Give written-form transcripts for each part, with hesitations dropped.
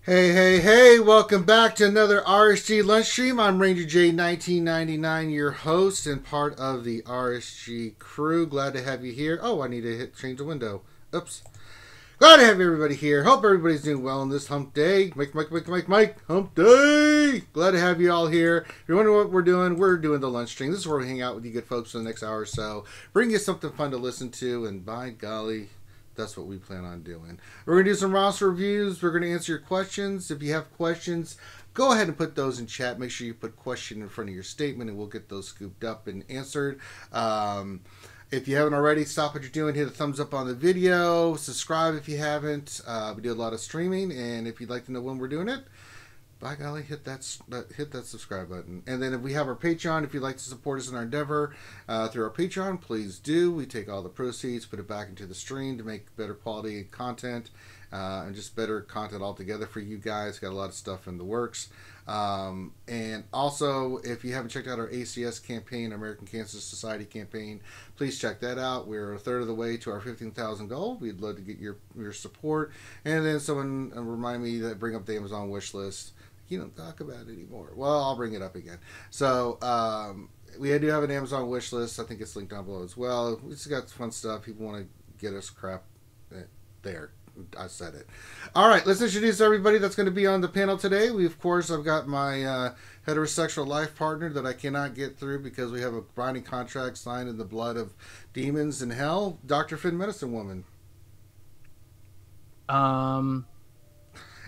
Hey, hey, hey, welcome back to another RSG Lunch Stream. I'm Ranger J 1999, your host and part of the RSG crew. Glad to have you here. Oh, I need to change the window. Oops. Glad to have everybody here. Hope everybody's doing well on this hump day. Mike, hump day. Glad to have you all here. If you're wondering what we're doing the lunch stream. This is where we hang out with you good folks for the next hour or so. Bring you something fun to listen to, and by golly, that's what we plan on doing. We're going to do some roster reviews. We're going to answer your questions. If you have questions, go ahead and put those in chat. Make sure you put question in front of your statement, and we'll get those scooped up and answered. If you haven't already, stop what you're doing. Hit a thumbs up on the video. Subscribe if you haven't. We do a lot of streaming, and if you'd like to know when we're doing it, by golly, hit that subscribe button. And then if we have our Patreon, if you'd like to support us in our endeavor through our Patreon, please do. We take all the proceeds, put it back into the stream to make better quality content and just better content altogether for you guys. Got a lot of stuff in the works. And also, if you haven't checked out our ACS campaign, American Cancer Society campaign, please check that out. We're a third of the way to our 15,000 goal. We'd love to get your support. And then someone remind me to bring up the Amazon wish list. You don't talk about it anymore. Well, I'll bring it up again. So, we do have an Amazon wish list. I think it's linked down below as well. We just got fun stuff. People want to get us crap there. I said it. All right, let's introduce everybody that's going to be on the panel today. I've got my heterosexual life partner that I cannot get through because we have a binding contract signed in the blood of demons in hell, Dr. Finn Medicine Woman.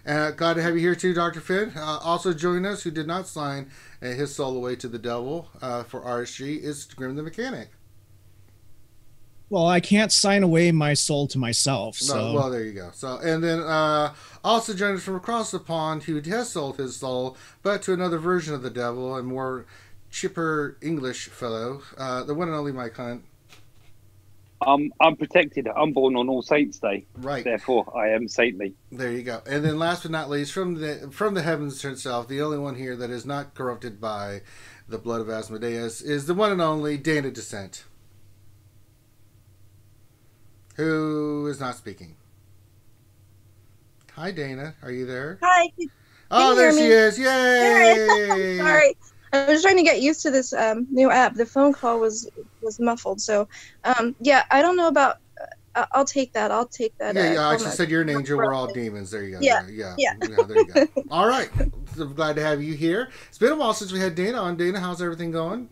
Glad to have you here too, Dr. Finn. Also joining us, who did not sign his soul away to the devil for RSG, is Grim the Mechanic. Well, I can't sign away my soul to myself. So. No, well, there you go. So, and then also joining us from across the pond, who has sold his soul, but to another version of the devil, a more chipper English fellow, the one and only Mike Hunt. I'm protected. I'm born on All Saints' Day. Right. Therefore, I am saintly. There you go. And then, last but not least, from the heavens herself, the only one here that is not corrupted by the blood of Asmodeus is the one and only Dana Descent, who is not speaking. Hi, Dana. Are you there? Hi. Oh, there she is. Yay! Sorry. I was trying to get used to this new app. The phone call was muffled. So, yeah, I don't know about... I'll take that. Yeah, I just said you're an angel. We're all demons. There you go. Yeah. There you go. All right. So I'm glad to have you here. It's been a while since we had Dana on. Dana, how's everything going?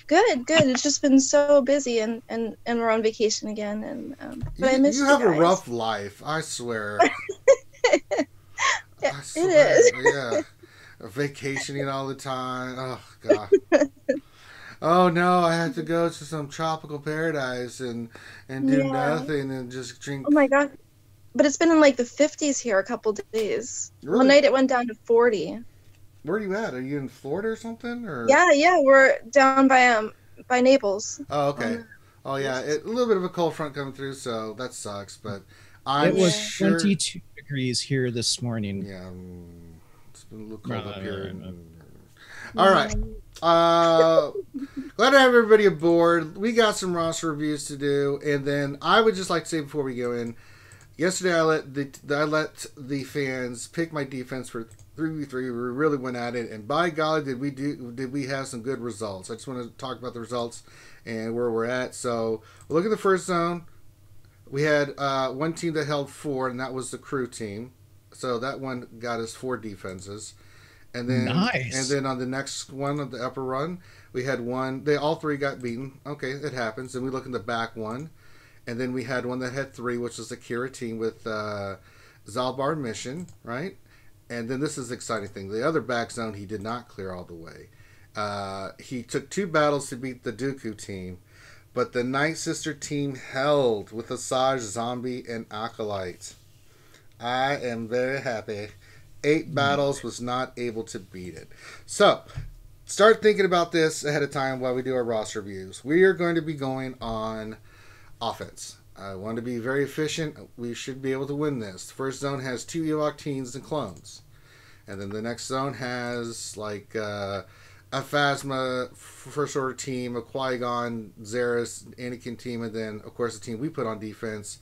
Good. It's just been so busy, and we're on vacation again. And but I miss you have guys. A rough life, I swear. I swear. It is. Yeah, vacationing all the time. Oh God. Oh no, I had to go to some tropical paradise and do nothing and just drink. Oh my God. But it's been in like the 50s here a couple days. Really? One night it went down to 40. Where are you at? Are you in Florida or something? Or Yeah, we're down by Naples. Oh, okay. Oh yeah, a little bit of a cold front coming through, so that sucks. But it was sure... 22 degrees here this morning. Yeah, it's been a little cold up here. All right. Glad to have everybody aboard. We got some roster reviews to do, and then I would just like to say before we go in, yesterday I let the fans pick my defense for 3v3. We really went at it, and by golly, did we have some good results. I just want to talk about the results and where we're at. So we'll look at the first zone. We had one team that held 4, and that was the crew team. So that one got us 4 defenses. And then, nice. And then on the next one of the upper run, we had one. All 3 got beaten. Okay, it happens. And we look in the back one, and then we had one that had 3, which was the Kira team with Zalbar Mission, right? And then this is the exciting thing. The other back zone, he did not clear all the way. He took 2 battles to beat the Dooku team, but the Night Sister team held with Asajj, Zombie, and Acolyte. I am very happy. 8 battles, was not able to beat it. So, start thinking about this ahead of time while we do our roster reviews. We are going to be going on offense. I want to be very efficient. We should be able to win this. The first zone has 2 Ewok teams and clones. And then the next zone has like a Phasma First Order team, a Qui-Gon, Zaris, Anakin team, and then, of course, the team we put on defense.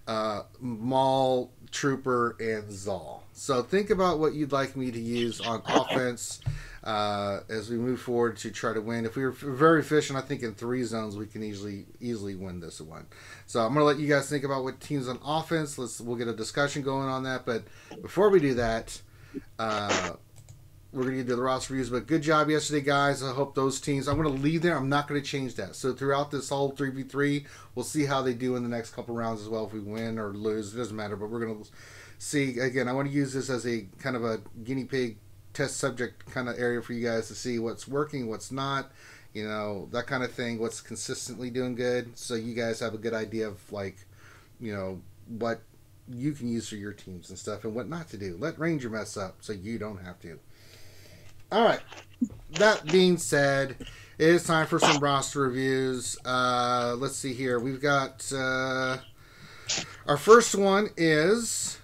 Maul, Trooper, and Zal. So think about what you'd like me to use on offense as we move forward to try to win. If we were very efficient, I think in 3 zones we can easily win this one. So I'm going to let you guys think about what teams on offense. We'll get a discussion going on that. But before we do that, we're going to do the roster reviews. But good job yesterday, guys. I hope those teams, I'm going to leave there. I'm not going to change that. So throughout this whole 3v3, we'll see how they do in the next couple rounds as well. If we win or lose, it doesn't matter. But we're going to see. Again, I want to use this as a kind of a guinea pig test subject kind of area for you guys to see what's working, what's not, that kind of thing, what's consistently doing good. So you guys have a good idea of what you can use for your teams and stuff and what not to do. Let Ranger mess up so you don't have to. All right. That being said, it is time for some roster reviews. Let's see here. We've got our first one is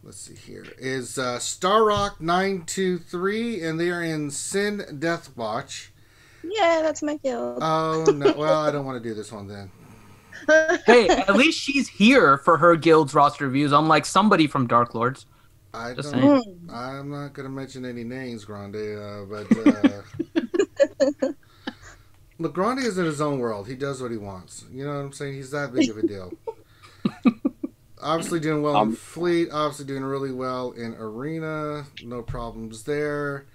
Starrock 923, and they are in Sin Death Watch. Yeah, that's my guild. Oh no! Well, I don't want to do this one then. Hey, at least she's here for her guild's roster reviews, unlike somebody from Dark Lords. I'm not going to mention any names, Grande, but look, Grande is in his own world. He does what he wants. You know what I'm saying? He's that big of a deal. Obviously doing well in Fleet. Obviously doing really well in Arena. No problems there.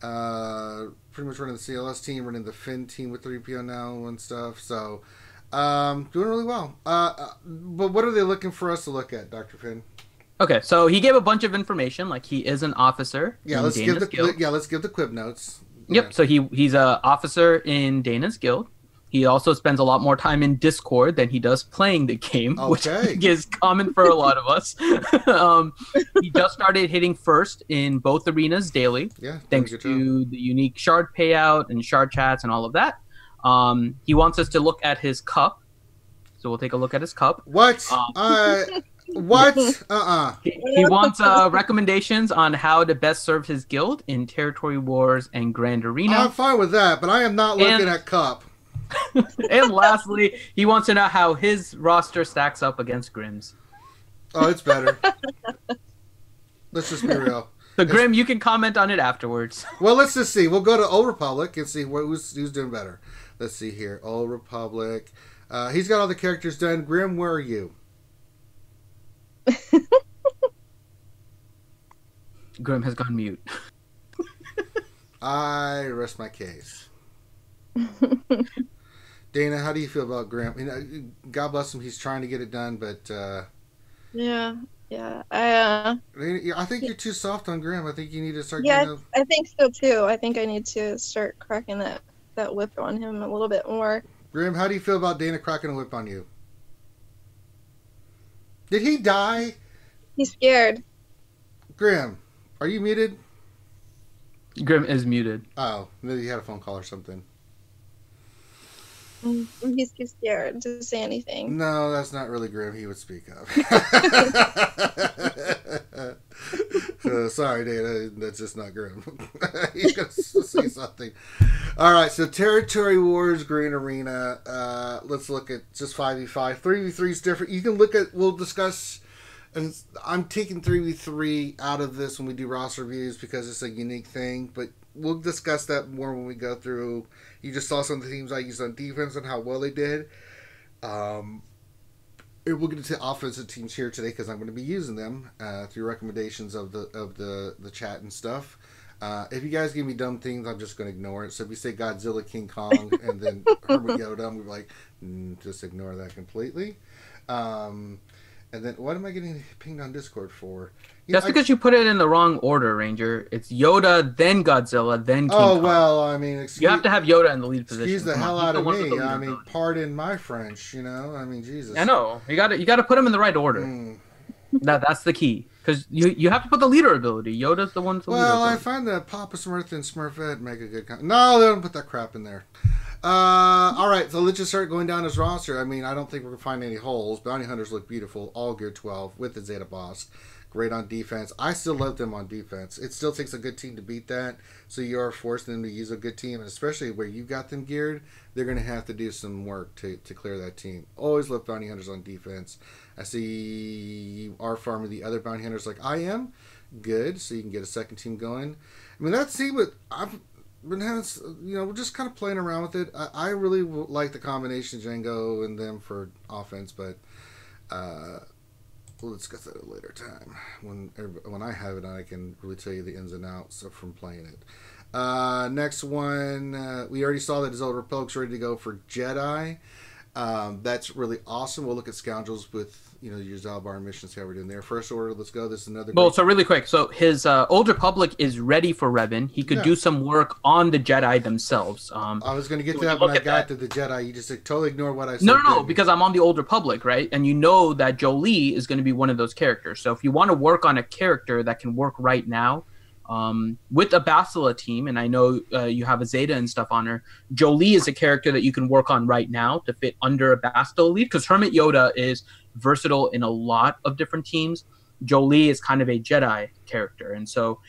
Pretty much running the CLS team, running the Finn team with 3PO now and stuff. So, doing really well. But what are they looking for us to look at, Dr. Finn? Okay, so he gave a bunch of information, like he is an officer. Yeah, let's give the quib notes. Yep. Yeah. So he's a officer in Dana's guild. He also spends a lot more time in Discord than he does playing the game, which I think is common for a lot of us. He just started hitting first in both arenas daily, thanks to the unique shard payout and shard chats and all of that. He wants us to look at his cup, so we'll take a look at his cup. What? What? He wants recommendations on how to best serve his guild in Territory Wars and Grand Arena. I'm fine with that, but I am not looking at Cup. And lastly, he wants to know how his roster stacks up against Grimm's. Oh, it's better. Let's just be real. So, Grim, you can comment on it afterwards. Well, let's just see. We'll go to Old Republic and see who's doing better. Let's see here. Old Republic. He's got all the characters done. Grim, where are you? Grim has gone mute. I rest my case. Dana, how do you feel about Grim? God bless him. He's trying to get it done, but yeah. I think you're too soft on Grim. I think you need to start. Yeah, I think so too. I think I need to start cracking that whip on him a little bit more. Grim, how do you feel about Dana cracking a whip on you? Did he die? He's scared. Grim, are you muted? Grim is muted. Oh, maybe he had a phone call or something. He's too scared to say anything. No, that's not really Grim. He would speak up. Sorry, Dana. That's just not Grim. He's going to say something. All right, so Territory Wars, Green Arena. Let's look at just 5v5. 3v3 is different. You can look at, we'll discuss, and I'm taking 3v3 out of this when we do roster reviews because it's a unique thing, but we'll discuss that more when we go through. You just saw some of the teams I used on defense and how well they did. We'll get into offensive teams here today because I'm going to be using them through recommendations of the chat and stuff. If you guys give me dumb things, I'm just going to ignore it. So if you say Godzilla, King Kong, and then Hermit Yoda, I'm like, just ignore that completely. And then what am I getting pinged on Discord for? That's because you put it in the wrong order, Ranger. It's Yoda, then Godzilla, then King Kong. Well, I mean... you have to have Yoda in the lead position. Excuse the hell out of me. I mean, pardon my French, I mean, Jesus. I know. You got to put them in the right order. That's the key. Because you have to put the leader ability. Yoda's the one to leader ability. I find that Papa Smurf and Smurfette make a good... No, they don't put that crap in there. All right, so let's just start going down his roster. I mean, I don't think we're going to find any holes. Bounty Hunters look beautiful. All Gear 12 with the Zeta Boss. great on defense. I still love them on defense. It still takes a good team to beat that, so you are forcing them to use a good team, and especially where you got them geared, they're going to have to do some work to clear that team. Always love bounty hunters on defense. I see you are farming the other bounty hunters like I am. Good, so you can get a second team going. I mean, that's what I've been having, we're just kind of playing around with it. I really like the combination Django and them for offense, but we'll discuss that at a later time. When I have it, I can really tell you the ins and outs from playing it. Next one, we already saw that his old Republic's ready to go for Jedi. That's really awesome. We'll look at Scoundrels with your Zalbar missions, how we're doing there. First Order, let's go. This is another. Well, so really quick. So his Old Republic is ready for Revan. He could do some work on the Jedi themselves. I was going to get to that when I got to the Jedi. You just totally ignore what I said. No, because I'm on the Old Republic, right? And you know that Jolee is going to be one of those characters. So if you want to work on a character that can work right now, with a Bastila team, and I know you have a Zeta and stuff on her, Jolee is a character that you can work on right now to fit under a Bastila lead, because Hermit Yoda is versatile in a lot of different teams. Jolee is kind of a Jedi character, and so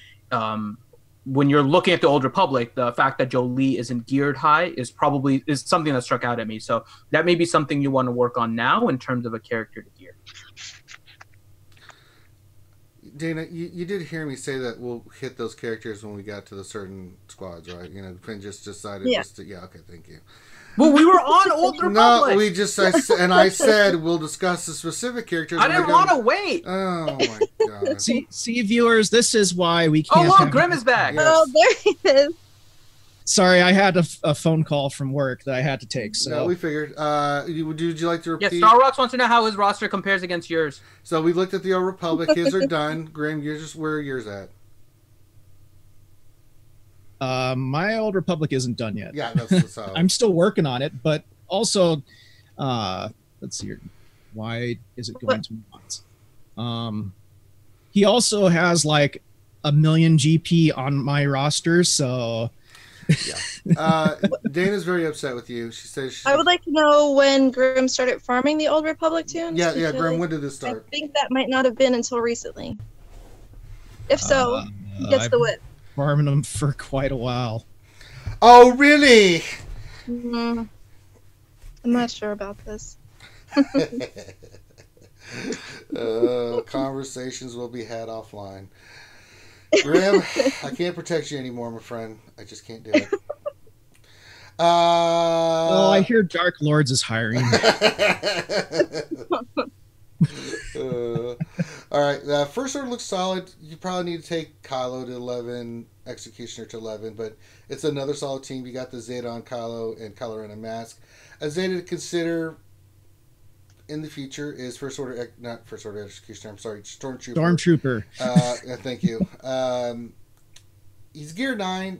when you're looking at the Old Republic, the fact that Jolee isn't geared high is something that struck out at me. So that may be something you want to work on now in terms of a character to gear. Dana, you did hear me say that we'll hit those characters when we got to the certain squads, right? Quinn just decided okay, thank you. Well, we were on Old Republic. No, I said we'll discuss the specific characters. I didn't want to wait. Oh my god. See, viewers, this is why we can't. Oh, look, Grim is back. Yes. Oh, there he is. Sorry, I had a phone call from work that I had to take. So no, we figured. Would you like to repeat? Yeah, Star Rocks wants to know how his roster compares against yours. So we looked at the Old Republic. His are done. Grim, where are yours at? My Old Republic isn't done yet. Yeah, that's how. I'm still working on it, but also, let's see here. Why is it going to mods? He also has like 1 million GP on my roster, so. Yeah. Dana's very upset with you. She says I would like to know when Grim started farming the Old Republic tunes. Yeah, Grim, when did this start? I think that might not have been until recently. If so, he gets the whip. Farming them for quite a while. Oh, really? I'm not sure about this. Conversations will be had offline. Grim, I can't protect you anymore, my friend. I just can't do it. Well, I hear Dark Lords is hiring. All right, First Order looks solid. You probably need to take Kylo to 11, Executioner to 11, but it's another solid team. You got the Zeta on Kylo and Kylo in a mask. A Zeta to consider in the future is not First Order Executioner, I'm sorry, Stormtrooper. Thank you. He's gear 9,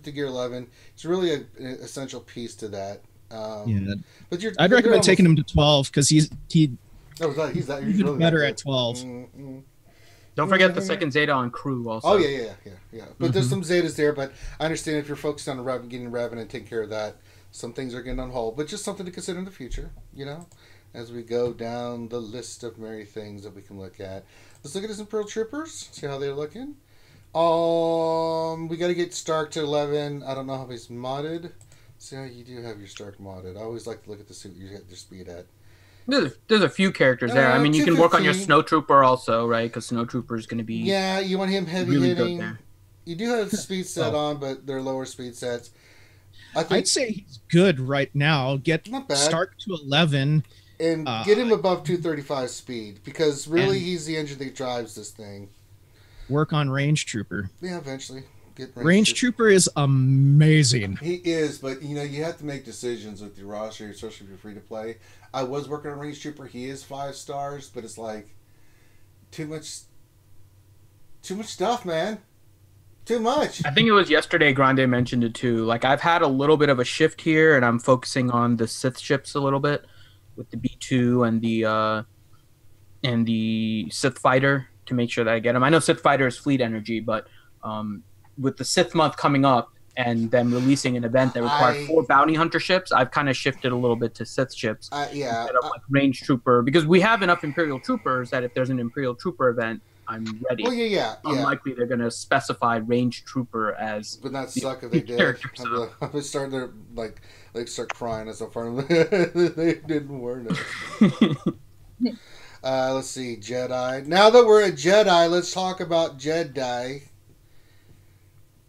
to gear 11. It's really an essential piece to that. But I'd recommend taking him to 12 because he's really better at 12. Don't forget the second Zeta on crew also. Oh, yeah. But there's some Zetas there, but I understand if you're focused on getting Revan and taking care of that, some things are getting on hold. But just something to consider in the future, as we go down the list of merry things that we can look at. Let's look at his Imperial Troopers, see how they're looking. We got to get Stark to 11. I don't know how he's modded. See how you do have your Stark modded. I always like to look at the suit you get their speed at. There's a few characters there. I mean, you can work on your Snowtrooper also, right? Because Snowtrooper is going to be you want him heavy really hitting. good there. You do have speed set on, but they're lower speed sets. I'd say he's good right now. Get Stark to 11. And get him above 235 speed, because really he's the engine that drives this thing. Work on Range Trooper. Yeah, eventually. Get Range Trooper is amazing. He is, but you have to make decisions with your roster, especially if you're free to play. I was working on Range Trooper. He is 5 stars, but it's like too much stuff, man. Too much. I think it was yesterday Grande mentioned it too. Like, I've had a little bit of a shift here, and I'm focusing on the Sith ships a little bit with the B2 and the Sith Fighter to make sure that I get them. I know Sith Fighter is fleet energy, but with the Sith month coming up and them releasing an event that required 4 bounty hunter ships, I've kind of shifted a little bit to Sith ships instead of like Range Trooper, because we have enough Imperial Troopers that if there's an Imperial Trooper event, I'm ready. Well, yeah. Unlikely they're going to specify range trooper as. Would not suck if they did. I'm starting to like start crying as I'm front of them. They didn't warn us. Let's see, Jedi. Now that we're at Jedi, let's talk about Jedi.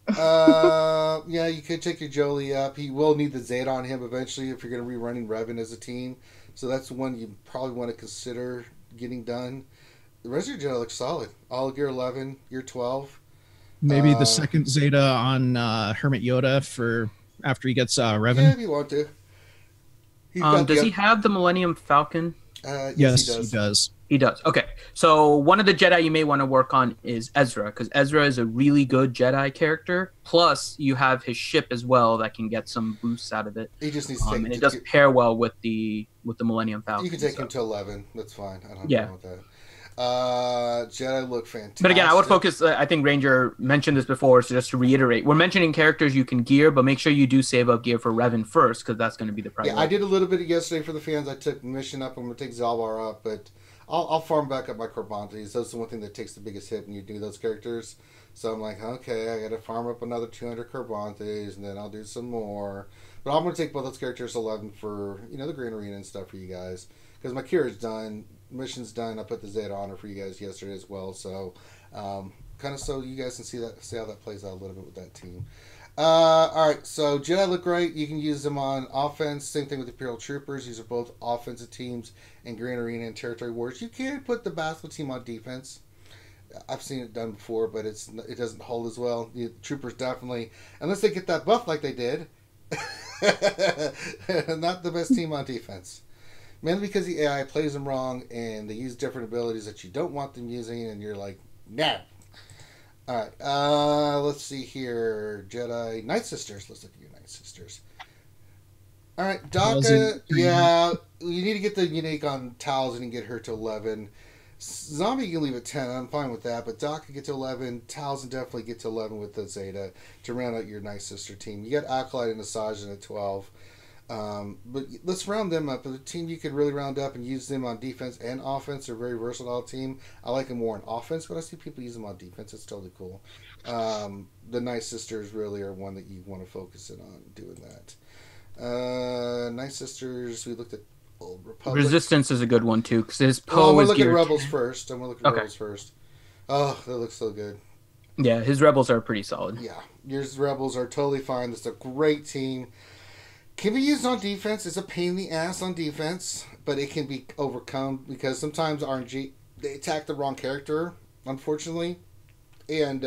Yeah, you could take your Jolie up. He will need the Zeta on him eventually if you're going to be running Revan as a team. So that's one you probably want to consider getting done. The rest of your Jedi looks solid. All gear 11, gear 12. Maybe the second Zeta on Hermit Yoda for after he gets Revan. Yeah, if you want to. Does he have the Millennium Falcon? Yes, he does. He does. Okay. So one of the Jedi you may want to work on is Ezra, because Ezra is a really good Jedi character. Plus, you have his ship as well that can get some boosts out of it. He just needs to take and it does pair well with the Millennium Falcon. You can take him to 11. That's fine. I don't have a problem with that. Jedi look fantastic. But again, I would focus. I think Ranger mentioned this before, so just to reiterate, we're mentioning characters you can gear, but make sure you do save up gear for Revan first, because that's going to be the priority. Yeah, I did a little bit yesterday for the fans. I took Mission up. I'm going to take Zalbar up, but I'll farm back up my Corbantes. That's the one thing that takes the biggest hit when you do those characters. So I'm like, okay, I got to farm up another 200 Corbantes, and then I'll do some more. But I'm going to take both those characters 11 for the Grand Arena and stuff for you guys, because my Kira's done. Mission's done. I put the Zeta on her for you guys yesterday as well. So, kind of so you guys can see how that plays out a little bit with that team. All right, so Jedi look great. You can use them on offense. Same thing with Imperial Troopers. These are both offensive teams in Grand Arena and Territory Wars. You can put the Bastille team on defense. I've seen it done before, but it doesn't hold as well. The Troopers definitely, unless they get that buff like they did, not the best team on defense. Mainly because the AI plays them wrong and they use different abilities that you don't want them using, and you're like, nah. Alright, let's see here. Jedi Night Sisters. Let's look at your Night Sisters. Alright, Daka, yeah, you need to get the unique on Talzin and get her to 11. Zombie you can leave at 10, I'm fine with that, but Daka get to 11, Talzin definitely get to 11 with the Zeta to round out your Night Sister team. You got Acolyte and Asajj at 12. But let's round them up. The team you could really round up and use them on defense and offense. They're a very versatile team. I like them more on offense, but I see people use them on defense. It's totally cool. The Night Sisters really are one that you want to focus in on doing that. Night Sisters, we looked at Old Republic. Resistance is a good one too, because his Poe is I'm going to look at Rebels first. Rebels first. Oh, that looks so good. Yeah, his Rebels are pretty solid. Yeah, your Rebels are totally fine. It's a great team. Can be used on defense. It's a pain in the ass on defense, but it can be overcome because sometimes RNG, they attack the wrong character, unfortunately, and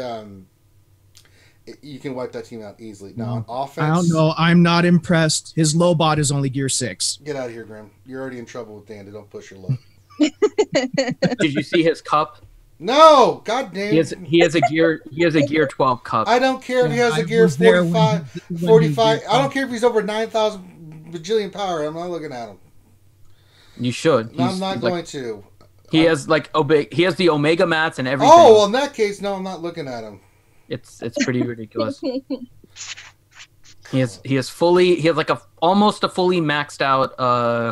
you can wipe that team out easily. Now, on offense... I don't know. I'm not impressed. His low bot is only gear 6. Get out of here, Grim. You're already in trouble with Dan. Don't push your luck. Did you see his cup? No, god damn. He has a gear 12 cup. I don't care if he has a gear 45. I don't care if he's over 9,000 bajillion power. I'm not looking at him. You should. No, I'm not going to. He has he has the Omega mats and everything. Oh, well, in that case, no, I'm not looking at him. It's pretty ridiculous. He has like almost a fully maxed out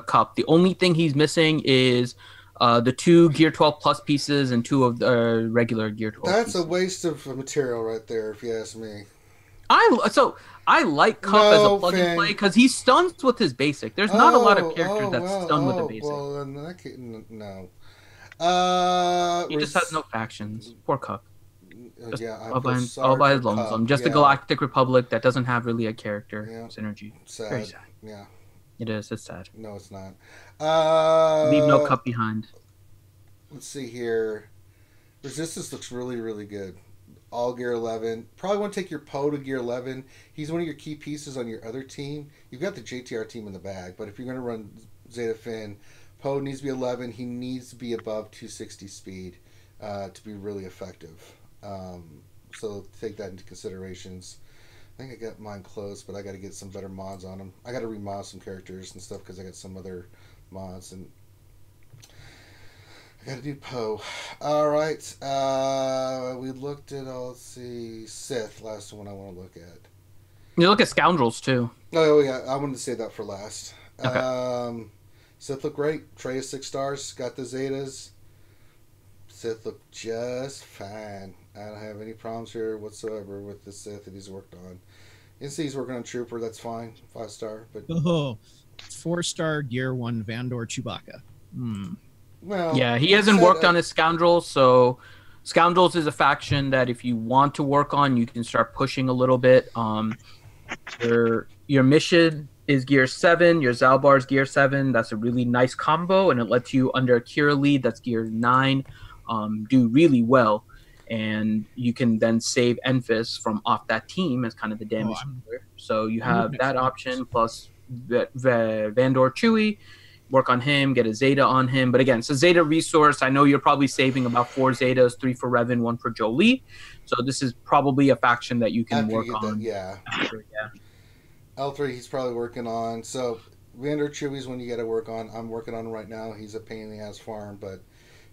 cup. The only thing he's missing is the 2 Gear 12 Plus pieces and 2 of the regular Gear 12 That's pieces. a waste of material right there, if you ask me. I like Cup as a plug-and play because he stuns with his basic. There's not a lot of characters that stun with a basic. Well, in that case, no. He just has no factions. Poor Cup. Yeah, all by his lonesome. Just a Galactic Republic that doesn't have really a character synergy. Sad. Very sad. Yeah. It is. It's sad. No, it's not. Leave no Cup behind. Let's see here. Resistance looks really, really good. All gear 11. Probably want to take your Poe to gear 11. He's one of your key pieces on your other team. You've got the JTR team in the bag, but if you're going to run Zeta Finn, Poe needs to be 11. He needs to be above 260 speed to be really effective. So take that into considerations. I think I got mine close, but I got to get some better mods on them. I got to remod some characters and stuff because I got some other mods, and I got to do Poe. All right. We looked at, let's see, Sith. Last one I want to look at. You look at Scoundrels too. Oh yeah, I wanted to say that for last. Okay. Sith look great. Trey is 6 stars. Got the Zetas. Sith look just fine. I don't have any problems here whatsoever with the Sith that he's worked on. You can see he's working on Trooper. That's fine. 5-star. But 4-star Gear 1 Vandor Chewbacca. Well, yeah, he hasn't worked on his Scoundrels, so Scoundrels is a faction that if you want to work on, you can start pushing a little bit. Your mission is Gear 7, your Zalbar's Gear 7. That's a really nice combo, and it lets you, under a Kira lead, that's Gear 9, do really well. And you can then save Enfys from off that team as kind of the damage dealer. So you have that option, plus Vandor Chewie. Work on him, get a Zeta on him. But again, it's a Zeta resource. I know you're probably saving about 4 Zetas, 3 for Revan, 1 for Jolie. So this is probably a faction that you can work on. After, L3 he's probably working on. So Vandor Chewie's one you got to work on. I'm working on him right now. He's a pain in the ass farm, but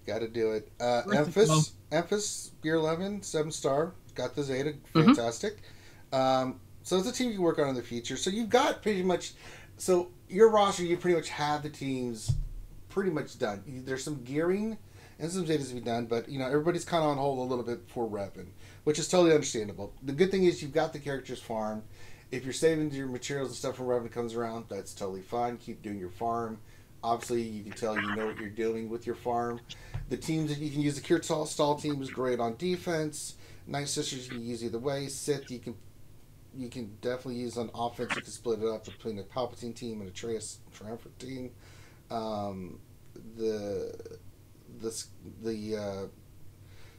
got to do it. Enfys, Gear 11, 7-star. Got the Zeta. Fantastic. So it's a team you work on in the future. So you've got pretty much... So your roster, you pretty much have the teams pretty much done. There's some gearing and some Zetas to be done, but everybody's kind of on hold a little bit for Revan, which is totally understandable. The good thing is you've got the characters farmed. If you're saving your materials and stuff when Revan comes around, that's totally fine. Keep doing your farm. Obviously, you can tell you know what you're doing with your farm. The teams that you can use, the Kirtal Stall team is great on defense. Night Sisters you can use either way. Sith you can definitely use on offense. You can split it up between a Palpatine team and a Triumphant team. The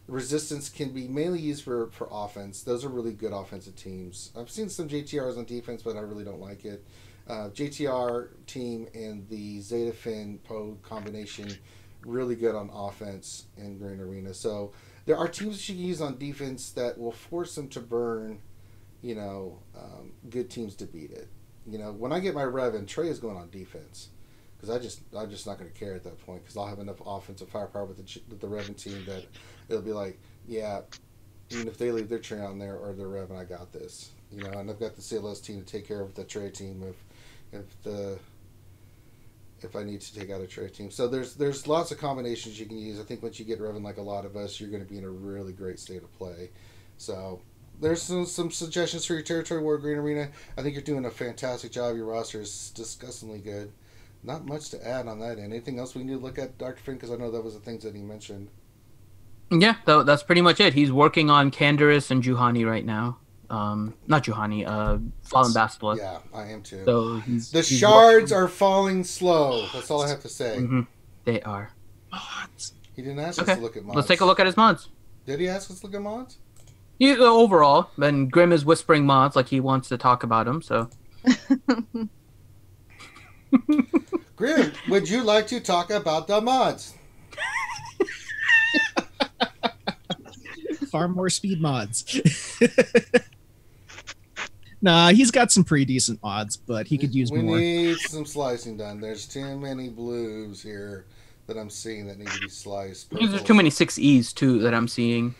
Resistance can be mainly used for offense. Those are really good offensive teams. I've seen some JTRs on defense, but I really don't like it. JTR team and the Zeta Finn Poe combination, really good on offense in Green Arena. So there are teams that you can use on defense that will force them to burn good teams to beat it. When I get my Revan, Trey is going on defense because I'm just not going to care at that point because I'll have enough offensive firepower with the Revan team that it'll be like, yeah, even if they leave their Trey on there or their Revan, I got this. And I've got the CLS team to take care of the Trey team if I need to take out a Trey team. So there's lots of combinations you can use. I think once you get Revan, like a lot of us, you're going to be in a really great state of play. So there's some suggestions for your Territory War Green Arena. I think you're doing a fantastic job. Your roster is disgustingly good. Not much to add on that end. Anything else we need to look at, Dr. Finn? Because I know that was the things that he mentioned. Yeah, that's pretty much it. He's working on Canderous and Juhani right now. Not Juhani, Fallen Basilisk. Yeah, I am too. So the shards are falling slow. That's all I have to say. Mm-hmm. They are. Mods. He didn't ask us to look at mods. Let's take a look at his mods. Did he ask us to look at mods? Overall, then Grim is whispering mods like he wants to talk about them. So, Grim, would you like to talk about the mods? Far more speed mods. Nah, he's got some pretty decent mods, but he could use more. We need some slicing done. There's too many blues here that I'm seeing that need to be sliced. There's too many 6Es too that I'm seeing.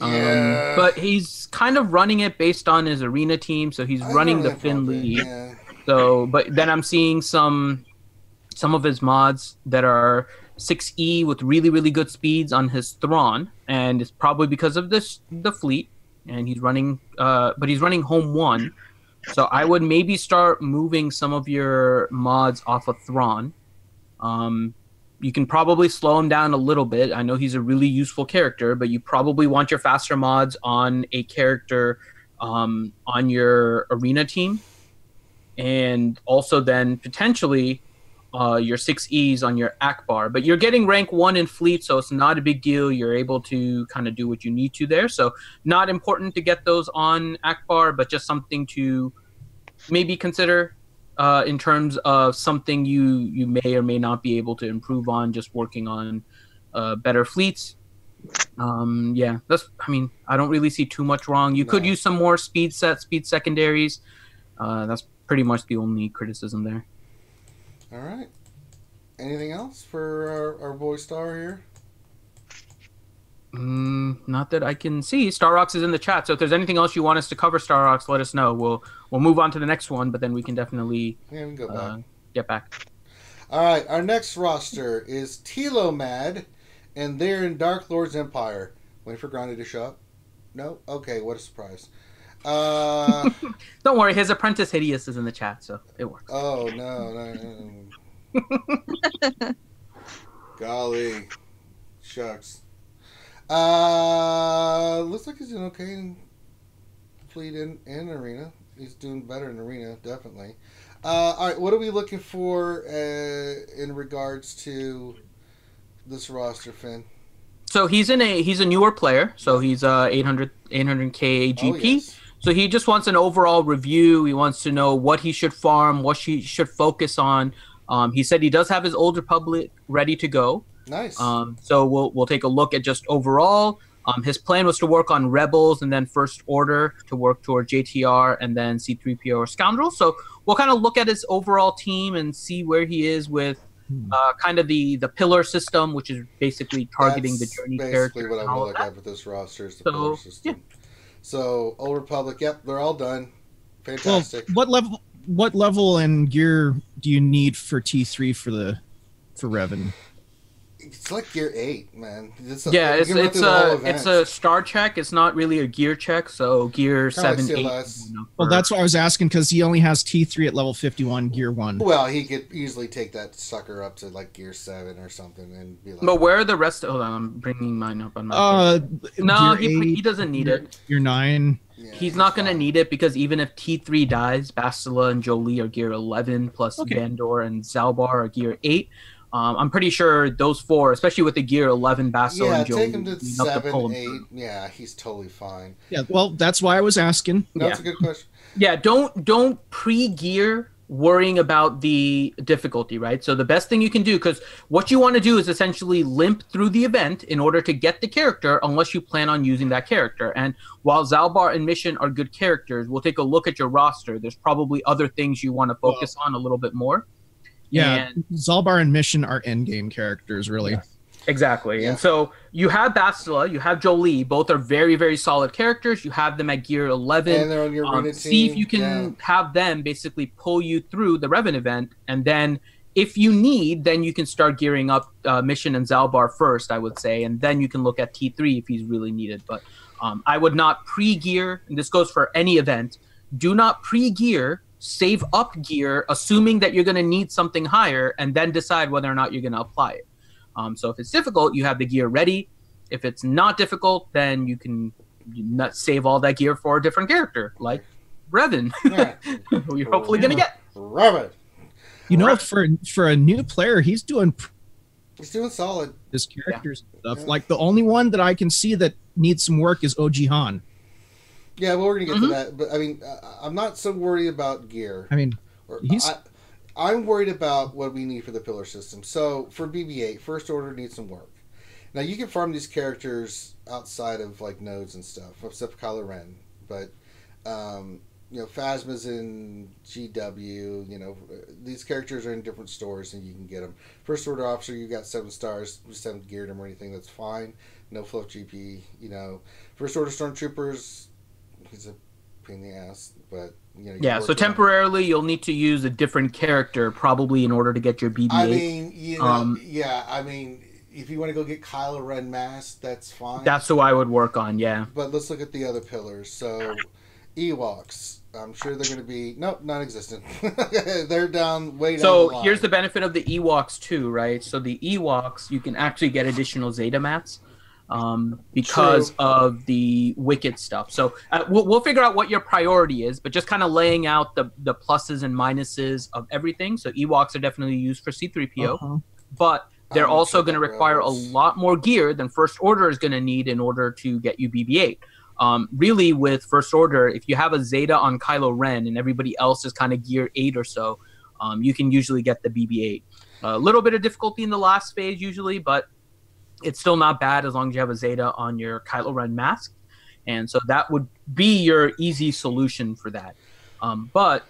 Yeah. But he's kind of running it based on his arena team, so he's running the Finn lead. Yeah. So, but then I'm seeing some of his mods that are 6E with really, really good speeds on his Thrawn, and it's probably because of the fleet, and he's running, but he's running Home 1. So I would maybe start moving some of your mods off of Thrawn. You can probably slow him down a little bit. I know he's a really useful character, but you probably want your faster mods on a character on your arena team. And also then potentially your 6Es on your Akbar. But you're getting rank 1 in fleet, so it's not a big deal. You're able to kind of do what you need to there. So not important to get those on Akbar, but just something to maybe consider in terms of something you may or may not be able to improve on, just working on better fleets. I don't really see too much wrong. You could use some more speed secondaries. That's pretty much the only criticism there. All right. Anything else for our boy Star here? Not that I can see. Starox is in the chat, so if there's anything else you want us to cover, Starox, let us know. We'll move on to the next one, but then we can definitely we can go back. Get back. All right, our next roster is Tilo Mad and they're in Dark Lord's Empire. Waiting for Grande to show up. No? Okay, what a surprise. Don't worry, his apprentice Hideous is in the chat, so it works. Oh, no. Golly. Shucks. Looks like he's doing okay in Fleet and Arena. He's doing better in Arena, definitely. All right, what are we looking for in regards to this roster, Finn? So he's a newer player, so he's 800k GP. Oh, yes. So he just wants an overall review. He wants to know what he should farm, what he should focus on. He said he does have his Old Republic ready to go. Nice. So we'll take a look at just overall. His plan was to work on Rebels and then First Order to work toward JTR and then C-3PO or Scoundrel. So we'll kind of look at his overall team and see where he is with kind of the pillar system, which is basically targeting the journey character. Basically what I'm going to look at with this roster is the pillar system. Yeah. So Old Republic, yep, they're all done. Fantastic. Well, what level and gear do you need for T3 for Revan? It's like gear 8, man. It's a star check. It's not really a gear check. So gear 7, 8. Well, that's why I was asking, because he only has T3 at level 51, gear 1. Well, he could easily take that sucker up to like gear 7 or something and be like. But where are the rest? Hold on, I'm bringing mine up on my. No, he doesn't need it. Gear 9. Yeah, he's not going to need it because even if T3 dies, Bastila and Jolie are gear 11 plus Vandor and Zalbar are gear 8. I'm pretty sure those 4, especially with the gear 11 Bastila and Jolie. Yeah, take him to 7, 8. Yeah, he's totally fine. Yeah, well, that's why I was asking. That's a good question. Yeah, don't pre-gear worrying about the difficulty, right? So the best thing you can do, because what you want to do is essentially limp through the event in order to get the character, unless you plan on using that character. And while Zalbar and Mission are good characters, we'll take a look at your roster. There's probably other things you want to focus on a little bit more. Yeah, Zalbar and Mission are endgame characters, really. Yeah. Exactly. Yeah. And so you have Bastila, you have Jolie. Both are very, very solid characters. You have them at gear 11. And they're on your Arena team. See if you can have them basically pull you through the Revan event. And then if you need, then you can start gearing up Mission and Zalbar first, I would say. And then you can look at T3 if he's really needed. But I would not pre-gear, and this goes for any event, do not pre-gear. Save up gear, assuming that you're going to need something higher, and then decide whether or not you're going to apply it. So if it's difficult, you have the gear ready. If it's not difficult, then you can not save all that gear for a different character, like Revan. Yeah. You're hopefully going to get Revan. You know, for a new player, he's doing solid. His characters and stuff. Yeah. Like the only one that I can see that needs some work is OG Han. Yeah, well, we're going to get to that. But, I mean, I'm not so worried about gear. I mean, I'm worried about what we need for the pillar system. So, for BB-8, First Order needs some work. Now, you can farm these characters outside of, like, nodes and stuff, except for Kylo Ren. But, you know, Phasma's in GW. You know, these characters are in different stores, and you can get them. First Order Officer, you got 7 stars. We just haven't geared them or anything. That's fine. No fluff GP, you know. First Order Stormtroopers... He's a pain in the ass, but you know. Yeah, so temporarily you'll need to use a different character probably in order to get your BB-8. I mean, you know, I mean, if you want to go get Kylo Ren mask, that's fine. That's who I would work on, yeah. But let's look at the other pillars. So, Ewoks. I'm sure they're going to be non-existent. They're way down the line. So here's the benefit of the Ewoks too, right? So the Ewoks, you can actually get additional Zeta mats. Because of the Wicked stuff. So we'll figure out what your priority is, but just kind of laying out the pluses and minuses of everything. So Ewoks are definitely used for C-3PO, but they're also going to require a lot more gear than First Order is going to need in order to get you BB-8. Really, with First Order, if you have a Zeta on Kylo Ren and everybody else is kind of gear 8 or so, you can usually get the BB-8. A little bit of difficulty in the last phase usually, but it's still not bad as long as you have a Zeta on your Kylo Ren mask. And so that would be your easy solution for that. But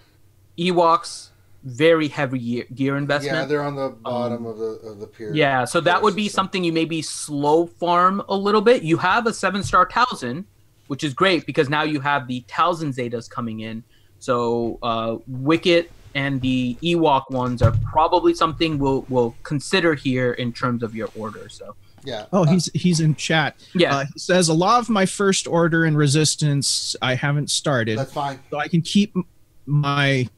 Ewoks, very heavy gear investment. Yeah, they're on the bottom of the pier. Yeah, so that would be something you maybe slow farm a little bit. You have a 7-star Talzin, which is great because now you have the Talzin Zetas coming in. So Wicket and the Ewok ones are probably something we'll consider here in terms of your order. So Yeah. Oh, he's in chat. Yeah. He says a lot of my first order and resistance I haven't started. That's fine. So I can keep my.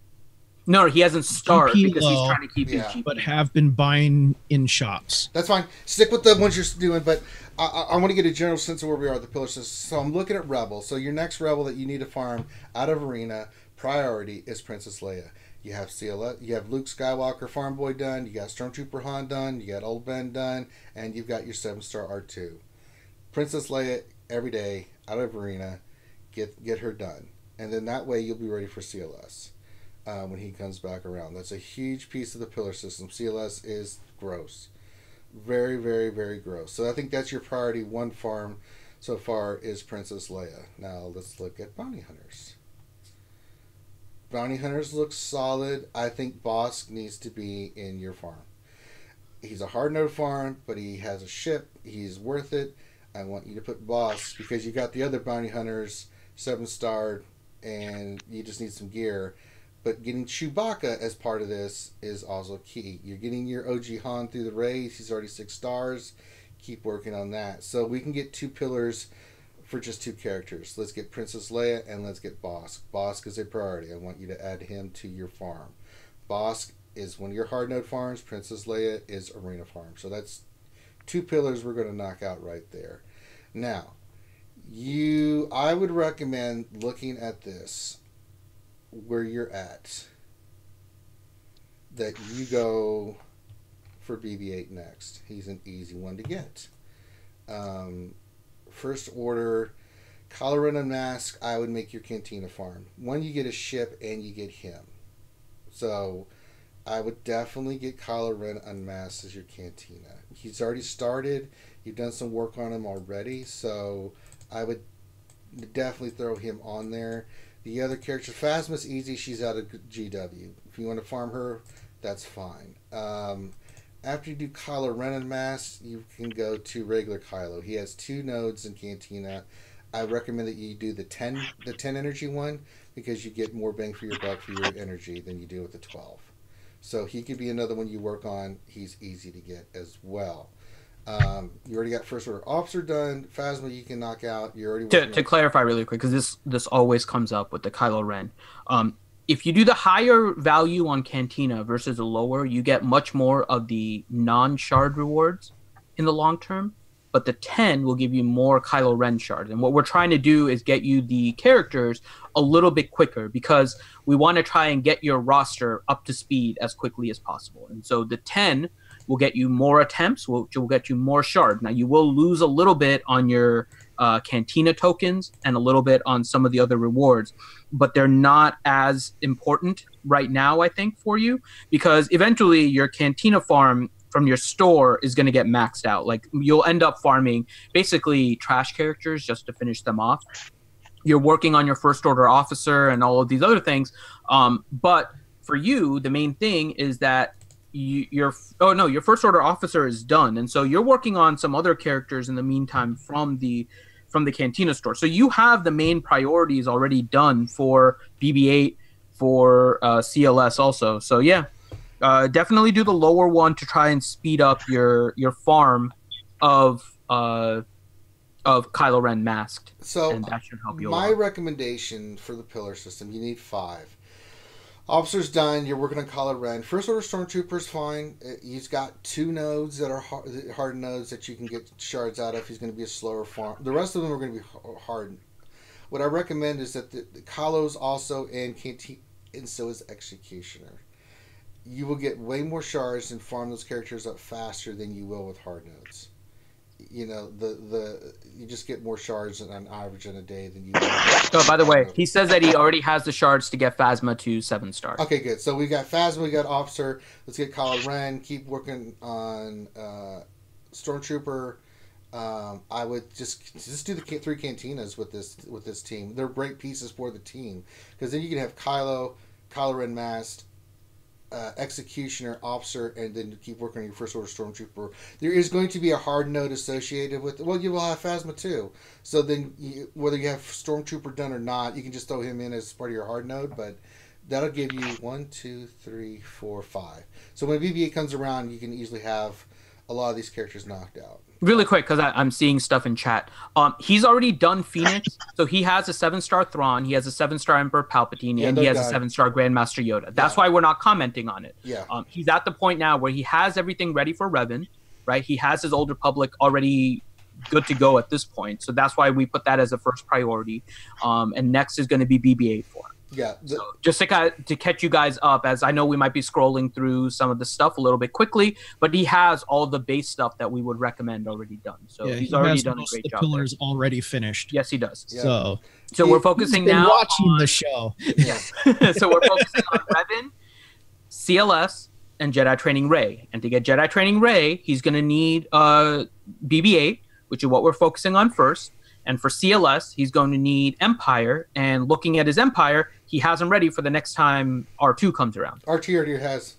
No, he hasn't started GP because low, he's trying to keep his GP. But have been buying in shops. That's fine. Stick with the ones you're doing, but I want to get a general sense of where we are with the pillar system. So I'm looking at Rebel. So your next Rebel that you need to farm out of Arena, priority is Princess Leia. You have you have Luke Skywalker Farm Boy done, you got Stormtrooper Han done, you got Old Ben done, and you've got your 7-star R2. Princess Leia every day out of Arena, get her done. And then that way you'll be ready for CLS. When he comes back around. That's a huge piece of the pillar system. CLS is gross. Very, very, very gross. So I think that's your priority one farm so far is Princess Leia. Now let's look at Bounty Hunters. Bounty Hunters looks solid. I think Bosk needs to be in your farm. He's a hard node farm, but he has a ship. He's worth it. I want you to put Bosk because you got the other Bounty Hunters 7-star and you just need some gear. But getting Chewbacca as part of this is also key. You're getting your OG Han through the race. He's already 6 stars. Keep working on that. So we can get 2 pillars for just 2 characters. Let's get Princess Leia and let's get Bosk. Bosk is a priority. I want you to add him to your farm. Bosk is one of your hard node farms. Princess Leia is arena farm. So that's 2 pillars we're going to knock out right there. Now, I would recommend looking at this where you're at, that you go for BB-8 next. He's an easy one to get. First order, Kylo Ren Unmasked, I would make your Cantina farm. One, you get a ship and you get him. So I would definitely get Kylo Ren Unmasked as your Cantina. He's already started. You've done some work on him already, so I would definitely throw him on there. The other character, Phasma's easy. She's out of GW. If you want to farm her, that's fine. After you do Kylo Ren Unmasked, you can go to regular Kylo. He has 2 nodes in Cantina. I recommend that you do the 10 energy one because you get more bang for your buck for your energy than you do with the 12. So he could be another one you work on. He's easy to get as well. You already got first order officer done. Phasma you can knock out. You already to clarify really quick because this always comes up with the Kylo Ren. If you do the higher value on Cantina versus the lower, you get much more of the non-shard rewards in the long term. But the 10 will give you more Kylo Ren shards. And what we're trying to do is get you the characters a little bit quicker because we want to try and get your roster up to speed as quickly as possible. And so the 10 will get you more attempts, which will get you more shards. Now, you will lose a little bit on your Cantina tokens and a little bit on some of the other rewards, but they're not as important right now, I think, for you, because eventually your Cantina farm from your store is going to get maxed out. Like, you'll end up farming basically trash characters just to finish them off. You're working on your first order officer and all of these other things. But for you, the main thing is that your first order officer is done, and so you're working on some other characters in the meantime from the Cantina store. So you have the main priorities already done for BB-8, for CLS also. So yeah, definitely do the lower one to try and speed up your farm of Kylo Ren masked. So and that should help you. My recommendation for the pillar system, you need 5. Officer's done. You're working on Kylo Ren. First order stormtrooper's fine. He's got 2 nodes that are hard nodes that you can get shards out of. He's going to be a slower farm. The rest of them are going to be hard. What I recommend is that the Kylo's also in Cantina, and so is Executioner. You will get way more shards and farm those characters up faster than you will with hard nodes. You know, you just get more shards on average in a day than you will. Oh, by the way, he says that he already has the shards to get Phasma to 7 stars. Okay, good. So we got Phasma, we got Officer. Let's get Kylo Ren. Keep working on Stormtrooper. I would just do the 3 cantinas with this team. They're great pieces for the team because then you can have Kylo Ren masked, Executioner, Officer, and then keep working on your first order Stormtrooper. There is going to be a hard node associated with it. Well, you will have Phasma too. So then, whether you have Stormtrooper done or not, you can just throw him in as part of your hard node. But that'll give you 1, 2, 3, 4, 5. So when BB-8 comes around, you can easily have a lot of these characters knocked out. Really quick, because I'm seeing stuff in chat. He's already done Phoenix, so he has a 7-star Thrawn, he has a 7-star Emperor Palpatine, and he has a 7-star Grandmaster Yoda. That's why we're not commenting on it. Yeah. He's at the point now where he has everything ready for Revan, right? He has his Old Republic already good to go at this point, so that's why we put that as a first priority. And next is going to be BB-8 for him. Yeah. So just to catch you guys up, as I know we might be scrolling through some of the stuff a little bit quickly, but he has all the base stuff that we would recommend already done. So he's already done a great job. The pillars already finished. Yes, he does. Yeah. So we're focusing now watching the show. Yes. So we're focusing on Revan, CLS, and Jedi Training Rey. And to get Jedi Training Rey, he's going to need BB-8, which is what we're focusing on first. And for CLS, he's going to need Empire. And looking at his Empire, he has him ready for the next time R2 comes around. R2 already has.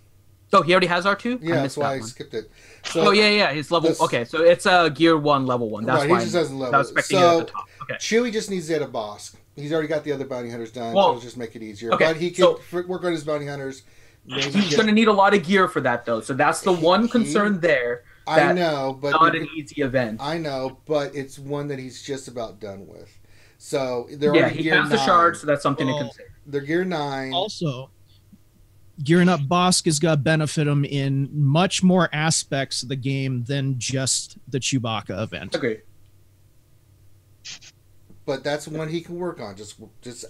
Oh, he already has R2? Yeah, that's why I skipped it. So, his level. Okay, so it's a Gear 1, level 1. That's why he just doesn't level. I was expecting it at the top. Okay. Chewie just needs to get a boss. He's already got the other bounty hunters done. Well, it'll just make it easier. Okay, but he can work on his bounty hunters. He's going to need a lot of gear for that, though. So that's the one concern there. I know, but not an easy event. I know, but it's one that he's just about done with. So they're he has the shards, so that's something to consider. They're Gear 9. Also, gearing up Bosk is going to benefit him in much more aspects of the game than just the Chewbacca event. Agree. But that's one he can work on. Just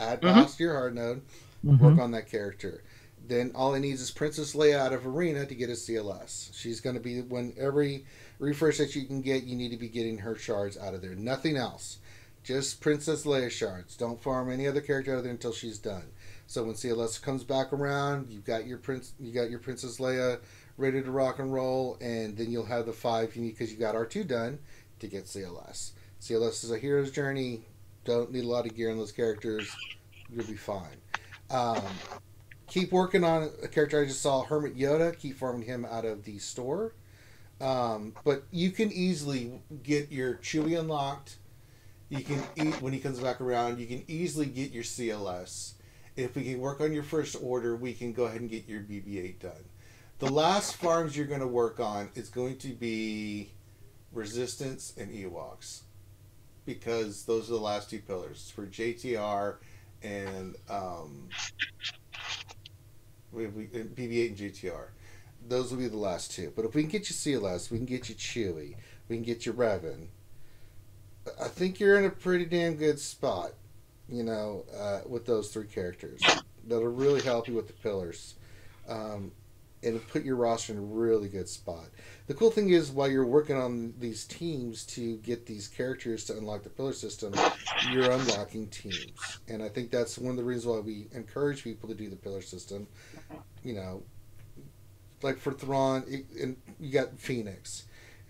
add Bosk to your hard node, work on that character. Then all he needs is Princess Leia out of Arena to get his CLS. She's going to be, when every refresh that you can get, you need to be getting her shards out of there. Nothing else. Just Princess Leia shards. Don't farm any other character out of there until she's done. So when CLS comes back around, you've got your Princess Leia ready to rock and roll, and then you'll have the 5 you need because you got R2 done to get CLS. CLS is a hero's journey. Don't need a lot of gear on those characters. You'll be fine. Keep working on a character I just saw, Hermit Yoda. Keep farming him out of the store. But you can easily get your Chewie unlocked. You can when he comes back around, you can easily get your CLS. If we can work on your first order, we can go ahead and get your BB-8 done. The last farms you're going to work on is going to be Resistance and Ewoks, because those are the last 2 pillars for JTR and BB-8 and JTR. Those will be the last 2. But if we can get you CLS, we can get you Chewie, we can get you Revan, I think you're in a pretty damn good spot, with those 3 characters. That'll really help you with the pillars. And put your roster in a really good spot. The cool thing is, while you're working on these teams to get these characters to unlock the pillar system, you're unlocking teams. And I think that's one of the reasons why we encourage people to do the pillar system. Like for Thrawn, and you got Phoenix.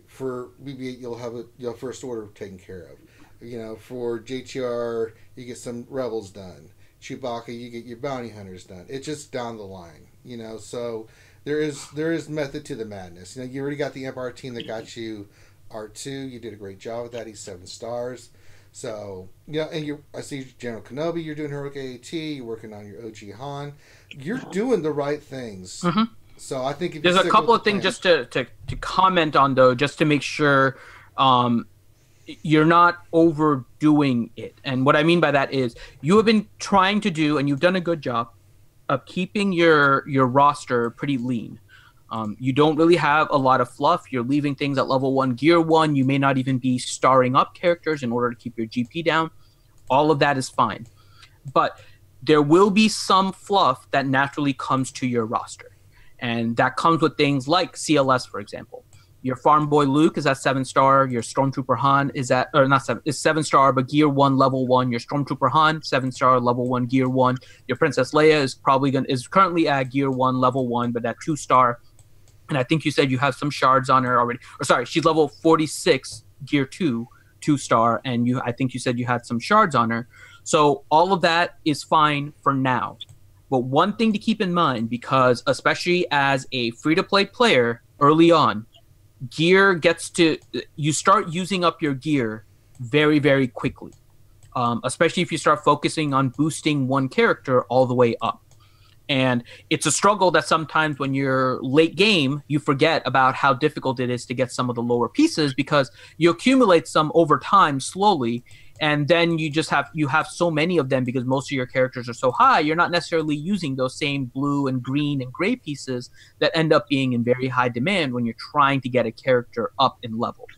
For BB-8, you'll have First Order taken care of. For JTR, you get some Rebels done. Chewbacca, you get your Bounty Hunters done. It's just down the line, So there is method to the madness. You already got the Empire team that got you R2. You did a great job with that. He's 7 stars. So and I see General Kenobi. You're doing heroic AAT. You're working on your OG Han. You're doing the right things. Mm-hmm. So I think there's a couple of things just to comment on, though, just to make sure you're not overdoing it. And what I mean by that is you have been trying to do, and you've done a good job of keeping your roster pretty lean. You don't really have a lot of fluff. You're leaving things at level 1, gear 1. You may not even be starring up characters in order to keep your GP down. All of that is fine. But there will be some fluff that naturally comes to your roster. And that comes with things like CLS, for example. Your farm boy Luke is at 7-star. Your Stormtrooper Han is at, or not 7, is 7-star, but gear 1, level 1. Your Stormtrooper Han, 7-star, level 1, gear 1. Your Princess Leia is currently at gear 1, level 1, but at 2-star. And I think you said you have some shards on her already. Or sorry, she's level 46, gear 2, 2-star, and I think you said you had some shards on her. So all of that is fine for now. But one thing to keep in mind, because especially as a free-to-play player early on, gear you start using up your gear very, very quickly, especially if you start focusing on boosting one character all the way up. And it's a struggle that sometimes when you're late game, you forget about how difficult it is to get some of the lower pieces because you accumulate some over time slowly. And then you have so many of them because most of your characters are so high, you're not necessarily using those same blue and green and gray pieces that end up being in very high demand when you're trying to get a character up in level.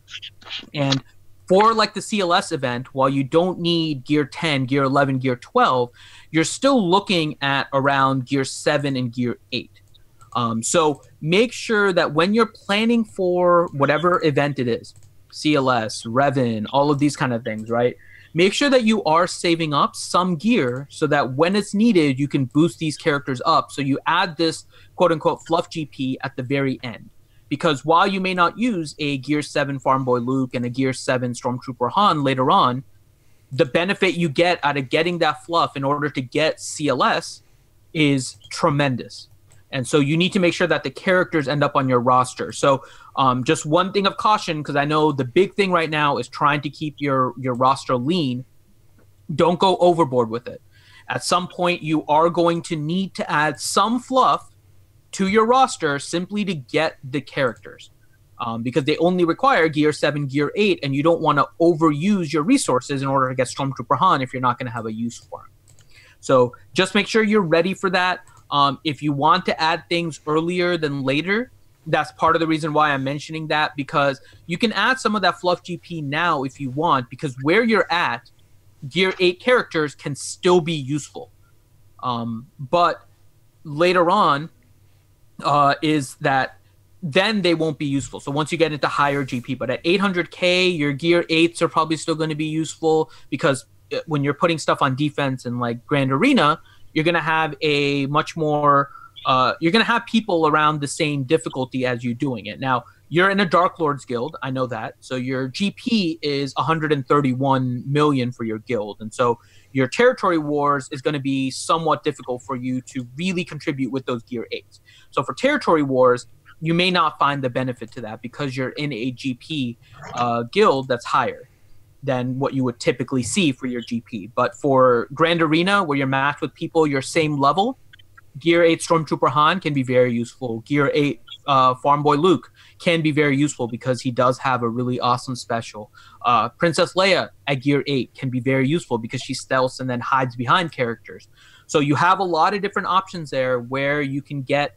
And for like the CLS event, while you don't need gear 10, gear 11, gear 12, you're still looking at around gear 7 and gear 8. So make sure that when you're planning for whatever event it is, CLS, Revan, all of these kind of things, right? Make sure that you are saving up some gear so that when it's needed, you can boost these characters up. So you add this quote-unquote fluff GP at the very end. Because while you may not use a Gear 7 Farm Boy Luke and a Gear 7 Stormtrooper Han later on, the benefit you get out of getting that fluff in order to get CLS is tremendous. And so you need to make sure that the characters end up on your roster. So just one thing of caution, because I know the big thing right now is trying to keep your roster lean. Don't go overboard with it. At some point, you are going to need to add some fluff to your roster simply to get the characters because they only require Gear 7, Gear 8, and you don't want to overuse your resources in order to get Stormtrooper Han if you're not going to have a use for him. So just make sure you're ready for that. If you want to add things earlier than later, that's part of the reason why I'm mentioning that, because you can add some of that fluff GP now if you want, because where you're at, Gear 8 characters can still be useful. But later on, is that then they won't be useful. So once you get into higher GP, but at 800K, your Gear 8s are probably still going to be useful because when you're putting stuff on defense in like Grand Arena, you're going to have a much more, you're going to have people around the same difficulty as you doing it. Now, you're in a Dark Lords guild, I know that. So your GP is 131 million for your guild. And so your territory wars is going to be somewhat difficult for you to really contribute with those Gear 8s. So for territory wars, you may not find the benefit to that because you're in a GP guild that's higher than what you would typically see for your GP. But for Grand Arena, where you're matched with people your same level, Gear 8 Stormtrooper Han can be very useful. Gear 8 Farm Boy Luke can be very useful because he does have a really awesome special. Princess Leia at Gear 8 can be very useful because she stealths and then hides behind characters. So you have a lot of different options there where you can get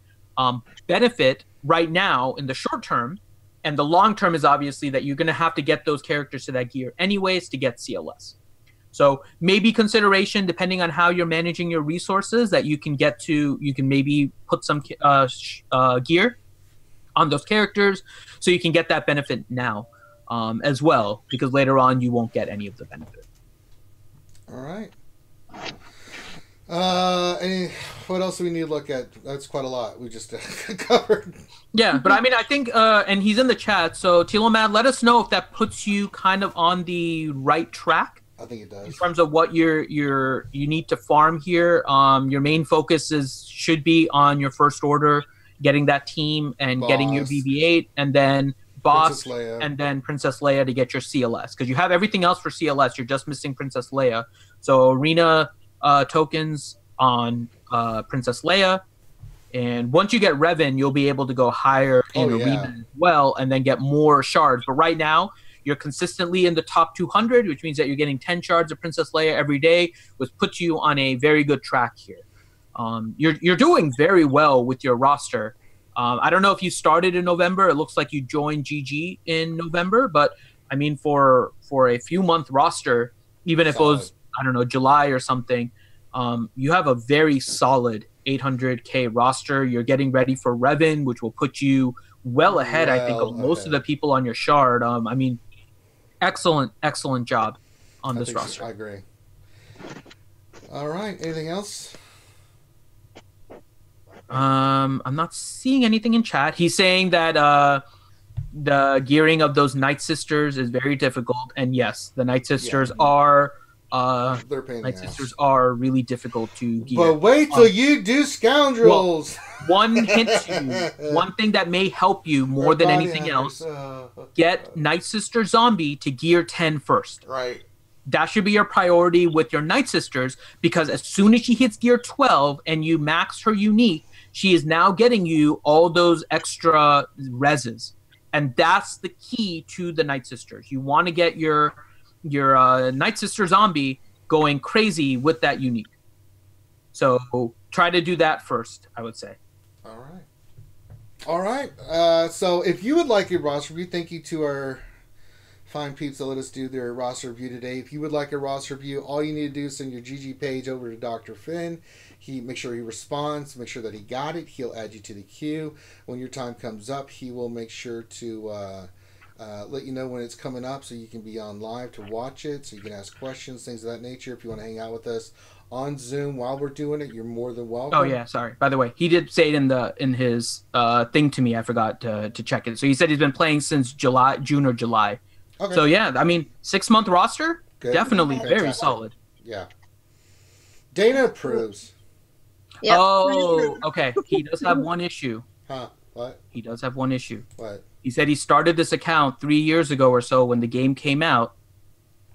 benefit right now in the short term. And the long term is obviously that you're going to have to get those characters to that gear anyways to get CLS. So maybe consideration, depending on how you're managing your resources, that you can get to, you can maybe put some gear on those characters so you can get that benefit now as well, because later on you won't get any of the benefit. All right. What else do we need to look at? That's quite a lot we just covered. Yeah, but I mean, I think, and he's in the chat, so Tilomad, let us know if that puts you kind of on the right track. I think it does. In terms of what you need to farm here, your main focus should be on your first order, getting that team and getting your BB-8, and then Boss, and then Princess Leia to get your CLS. Because you have everything else for CLS, you're just missing Princess Leia. So arena tokens on Princess Leia, and once you get Revan, you'll be able to go higher in arena as well, and then get more shards. But right now, you're consistently in the top 200, which means that you're getting 10 shards of Princess Leia every day, which puts you on a very good track here. You're doing very well with your roster. I don't know if you started in November. It looks like you joined GG in November, but I mean, for a few month roster, even if it was, I don't know, July or something, you have a very solid 800K roster. You're getting ready for Revan, which will put you well ahead, I think, of most of the people on your shard. I mean, excellent job on this roster. I agree. All right. Anything else? I'm not seeing anything in chat. He's saying that the gearing of those Night Sisters is very difficult, and yes, the Night Sisters are Night Sisters are really difficult to gear. But wait till you do Scoundrels. Well, one hint to you, one thing that may help you more than anything else, get Night Sister Zombie to gear 10 first. Right. that should be your priority with your Night Sisters, because as soon as she hits gear 12 and you max her unique, she is now getting you all those extra reses. And that's the key to the Night Sisters. You want to get your Night Sister zombie going crazy with that unique. So try to do that first, I would say. All right. So if you would like a roster review, thank you to our fine peeps that let us do their roster review today. If you would like a roster review, all you need to do is send your GG page over to Dr. Finn. Make sure he responds, make sure that he got it. He'll add you to the queue. When your time comes up, he will make sure to let you know when it's coming up so you can be on live to watch it, so you can ask questions, things of that nature. If you want to hang out with us on Zoom while we're doing it, you're more than welcome. Oh yeah, sorry. By the way, he did say it in his thing to me. I forgot to check it. So he said he's been playing since June or July. Okay. So yeah, I mean, 6-month roster, good. Definitely very solid. Yeah. Dana approves. Yep. Oh, okay. He does have one issue. Huh? What? He does have one issue. What? He said he started this account 3 years ago or so when the game came out,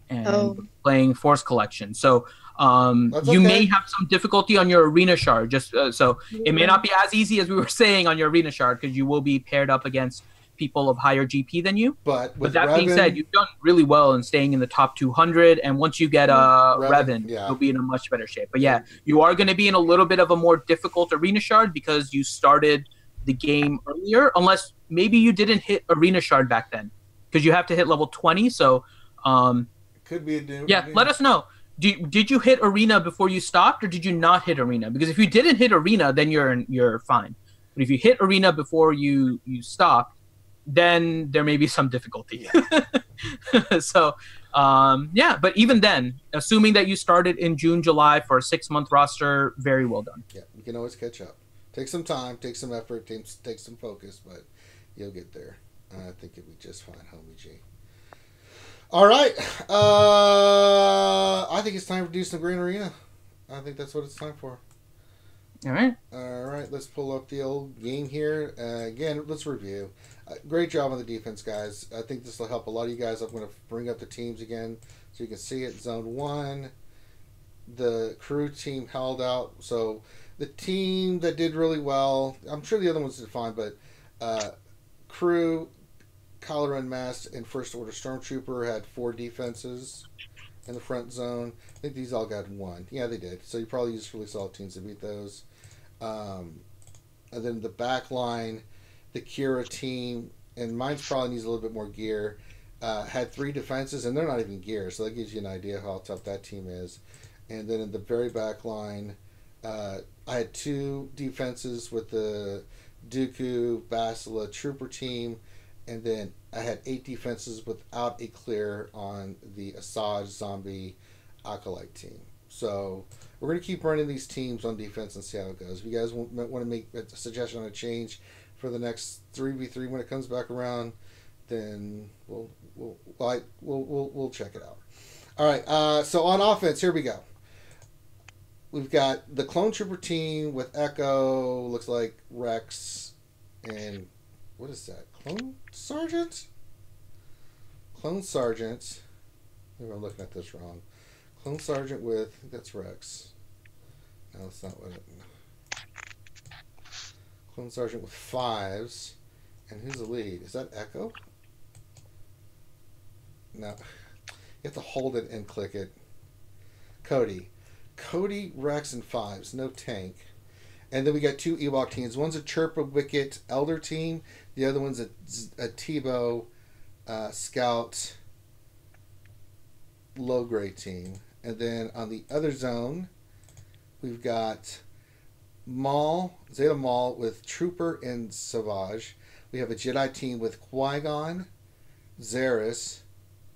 and playing Force Collection. So you may have some difficulty on your Arena Shard. Just so it may not be as easy as we were saying on your Arena Shard, because you will be paired up against people of higher GP than you. But that being said, you've done really well in staying in the top 200, and once you get Revan, you'll be in a much better shape. But yeah, you are going to be in a little bit of a more difficult Arena Shard because you started the game earlier, unless maybe you didn't hit Arena Shard back then, because you have to hit level 20. So could be a new. Yeah, let us know. Did you hit Arena before you stopped, or did you not hit Arena? Because if you didn't hit Arena, then you're fine. But if you hit Arena before you stopped, then there may be some difficulty. So, yeah, but even then, assuming that you started in June, July for a 6-month roster, very well done. Yeah, you can always catch up. Take some time, take some effort, take some focus, but you'll get there. I think it'll be just fine, homie G. All right. I think it's time to do some Grand Arena. I think that's what it's time for. All right. All right. Let's pull up the old game here. Again, let's review. Great job on the defense, guys. I think this will help a lot of you guys. I'm going to bring up the teams again so you can see it. Zone 1, the crew team held out. So the team that did really well, I'm sure the other ones did fine, but crew, Collar Unmasked, and First Order Stormtrooper had 4 defenses in the front zone. I think these all got 1. Yeah, they did. So you probably used really solid teams to beat those. And then the back line, the Kira team, and mine's probably needs a little bit more gear, had 3 defenses, and they're not even gear, so that gives you an idea how tough that team is. And then in the very back line, I had 2 defenses with the Dooku, Basila Trooper team, and then I had 8 defenses without a clear on the Asajj Zombie Acolyte team. So we're going to keep running these teams on defense and see how it goes. If you guys want to make a suggestion on a change for the next 3v3 when it comes back around, then we'll check it out. All right, so on offense, here we go. We've got the Clone Trooper team with Echo, looks like Rex, and what is that? Clone Sergeant? Clone Sergeant. Maybe I'm looking at this wrong. Clone Sergeant with, I think that's Rex. No, that's not what it... Clone Sergeant with 5s. And who's the lead? Is that Echo? No. You have to hold it and click it. Cody, Rex, and 5s. No tank. And then we got 2 Ewok teams. One's a Chirpa Wicket Elder team. The other one's a Tebow Scout low grade team. And then on the other zone, we've got Zeta Maul with Trooper and Savage. We have a Jedi team with Qui-Gon, Zaris,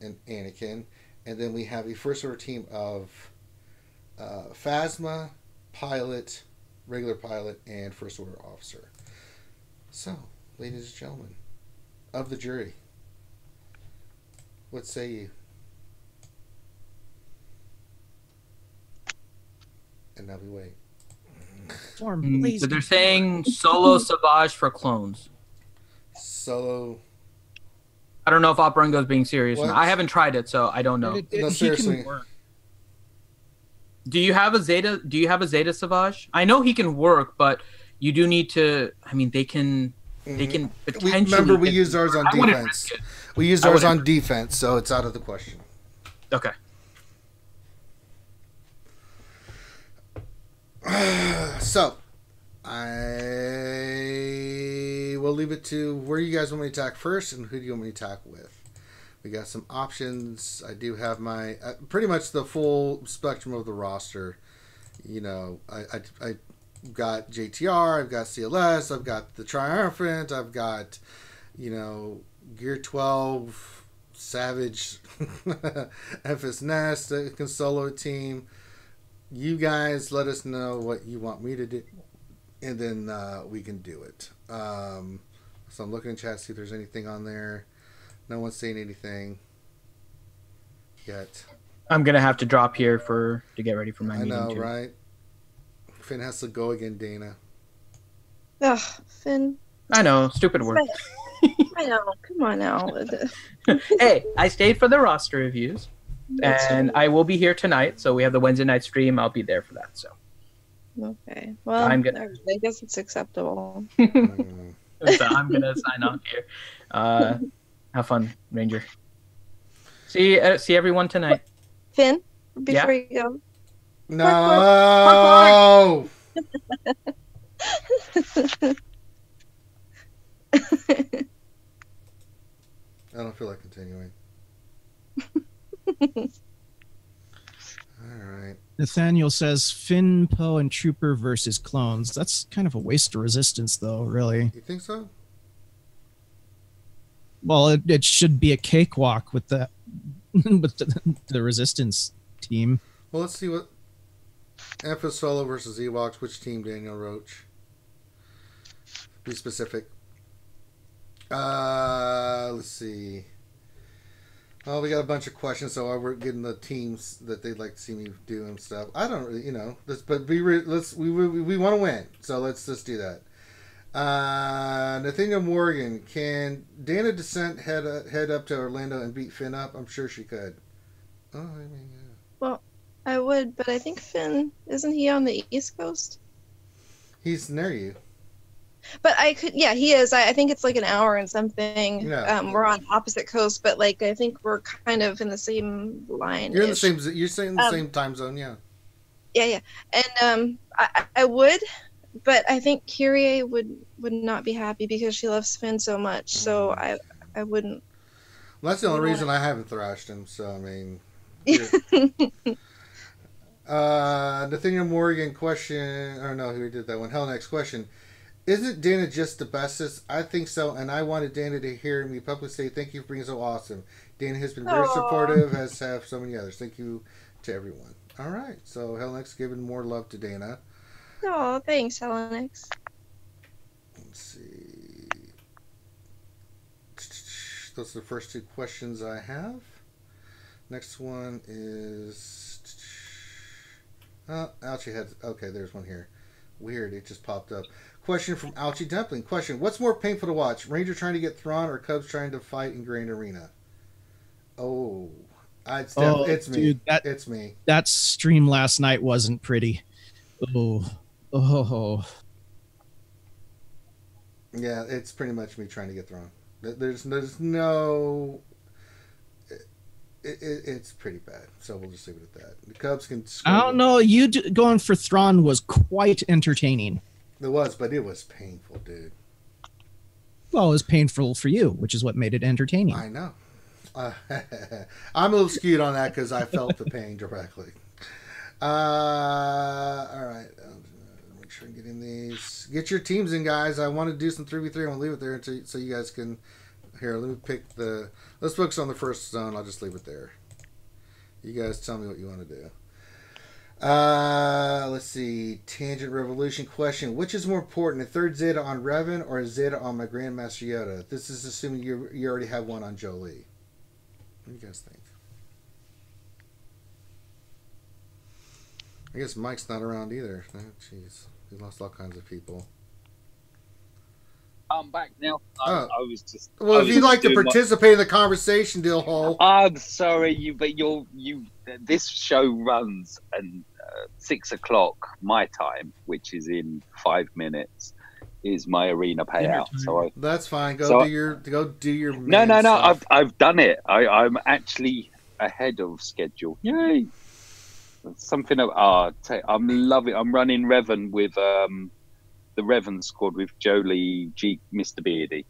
and Anakin. And then we have a First Order team of Phasma, Pilot, Regular Pilot, and First Order Officer. So, ladies and gentlemen of the jury, what say you? And now we wait. So they're saying Solo Savage for clones. Solo. I don't know if Operango is being serious. What? I haven't tried it, so I don't know. No, He seriously. can work. Do you have a Zeta? Do you have a Zeta Savage? I know he can work, but you do need to. I mean, they can. They can potentially. Remember, we used ours on I wouldn't defense. risk it. We used ours on defense, so it's out of the question. Okay. So, I will leave it to where you guys want me to attack first, and who do you want me to attack with. We got some options. I do have my pretty much the full spectrum of the roster. You know, I got JTR, I've got CLS, I've got the Triumphant, I've got, you know, Gear 12, Savage, FS Nest, can solo team. You guys let us know what you want me to do, and then we can do it. So I'm looking in chat, see if there's anything on there. No one's saying anything yet. I'm gonna have to drop here to get ready for my meeting. I know, too. right? Finn has to go again, Dana. Ugh, Finn. I know, stupid word. I know. Come on now. Hey, I stayed for the roster reviews, and I will be here tonight. So we have the Wednesday night stream. I'll be there for that. So. Okay. Well, I'm good. I guess it's acceptable. So I'm gonna sign off here. Have fun, Ranger. See everyone tonight. Finn, before you go. No. I don't feel like continuing. All right. Nathaniel says Finn, Poe, and Trooper versus clones. That's kind of a waste of resistance, though, really. You think so? Well, it should be a cakewalk with the with the resistance team. Well, let's see what Emphas Solo versus Ewoks. Which team, Daniel Roach? Be specific. Let's see. Oh, we got a bunch of questions, so we're getting the teams that they'd like to see me do and stuff. I don't really, we want to win, so let's just do that. Nathaniel Morgan, can Dana Descent head up to Orlando and beat Finn up? I'm sure she could. Oh, I mean, yeah. Well, I would, but I think Finn, isn't he on the East Coast? He's near you. But I could, yeah, he is. I think it's like an hour and something. Yeah. We're on opposite coast, but like I think we're kind of in the same line. You're in the same. You're saying the same time zone, yeah. Yeah, and I would, but I think Kyrie would not be happy because she loves Finn so much. So I wouldn't. Well, that's the only reason I haven't thrashed him. So I mean. Nathaniel Morgan question. Or no, who did that one? Hell, next question. Isn't Dana just the bestest? I think so, and I wanted Dana to hear me publicly say thank you for being so awesome. Dana has been very supportive, as have so many others. Thank you to everyone. All right, so Helenex giving more love to Dana. Oh, thanks, Helenex. Let's see. Those are the first two questions I have. Next one is... Oh, Ouchie had... Okay, there's one here. Weird, it just popped up. Question from Ouchie Dumpling. Question: what's more painful to watch, Ranger trying to get Thrawn or Cubs trying to fight in Grand Arena? Oh, it's me. Dude, it's me. That stream last night wasn't pretty. Oh. Yeah, it's pretty much me trying to get Thrawn. There's no... It's pretty bad, so we'll just leave it at that. The Cubs can... I don't know. Going for Thrawn was quite entertaining. It was, but it was painful, dude. Well, it was painful for you, which is what made it entertaining. I know. I'm a little skewed on that because I felt the pain directly. All right. Make sure I'm getting these. Get your teams in, guys. I want to do some 3v3. I want to leave it there so you guys can... Here, let me pick the... Let's focus on the first zone. I'll just leave it there. You guys tell me what you want to do. Let's see. Tangent Revolution question. Which is more important, a third Zeta on Revan or a Zeta on my Grandmaster Yoda? This is assuming you already have one on Jolie. What do you guys think? I guess Mike's not around either. Oh, jeez. We lost all kinds of people. I'm back now. I was just. Well, if you'd like to participate in the conversation, Dillhole. I'm sorry, but this show runs at 6 o'clock my time, which is in 5 minutes, is my arena payout. So that's fine. Go do your. No. Stuff. I've done it. I'm actually ahead of schedule. Yay! Something I'm loving. I'm running Revan with the Revan squad with Jolie, Mr. Beardy,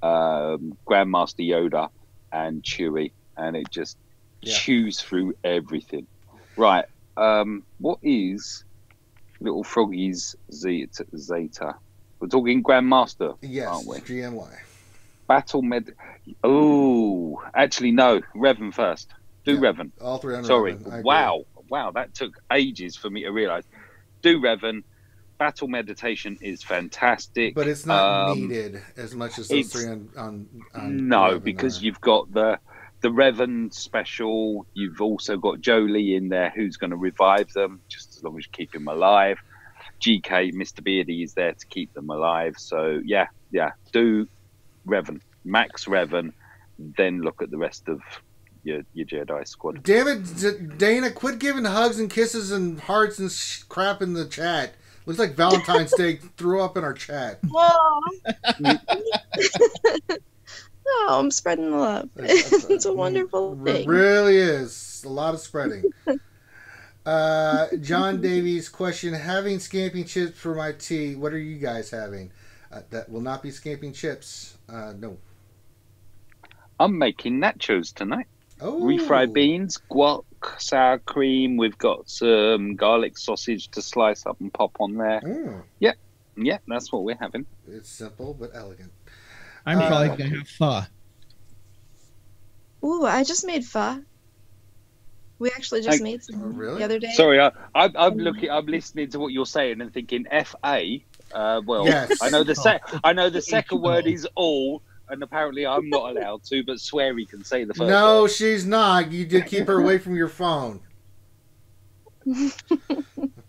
Grandmaster Yoda, and Chewie, and it just chews through everything. Right. What is Little Froggy's Zeta? We're talking Grandmaster, aren't we? GMY. Battle Med. Oh, actually, no. Revan first. Revan. All three on Sorry. Revan. Wow. That took ages for me to realise. Do Revan. Battle meditation is fantastic, but it's not needed as much as those three on no, Revan because you've got the Revan special. You've also got Jolie in there, who's going to revive them just as long as you keep him alive. GK, Mr. Beardy is there to keep them alive. So yeah, do Revan, max Revan, then look at the rest of your Jedi squad. Damn it, Dana! Quit giving hugs and kisses and hearts and crap in the chat. Looks like Valentine's Day threw up in our chat. Whoa. Oh, I'm spreading the love. It's a wonderful thing. It really is. A lot of spreading. John Davies question, having scamping chips for my tea. What are you guys having? That will not be scamping chips. No. I'm making nachos tonight. Oh. Refried beans, guac, sour cream. We've got some garlic sausage to slice up and pop on there. Mm. Yeah, that's what we're having. It's simple but elegant. I'm probably going to have pho. Ooh, I just made pho. We actually just made some the other day. Sorry, I'm listening to what you're saying and thinking F-A. Well, yes. I know the second word is all. And apparently I'm not allowed to, but Sweary can say the first No, word. she's not. You did keep her away from your phone. I'm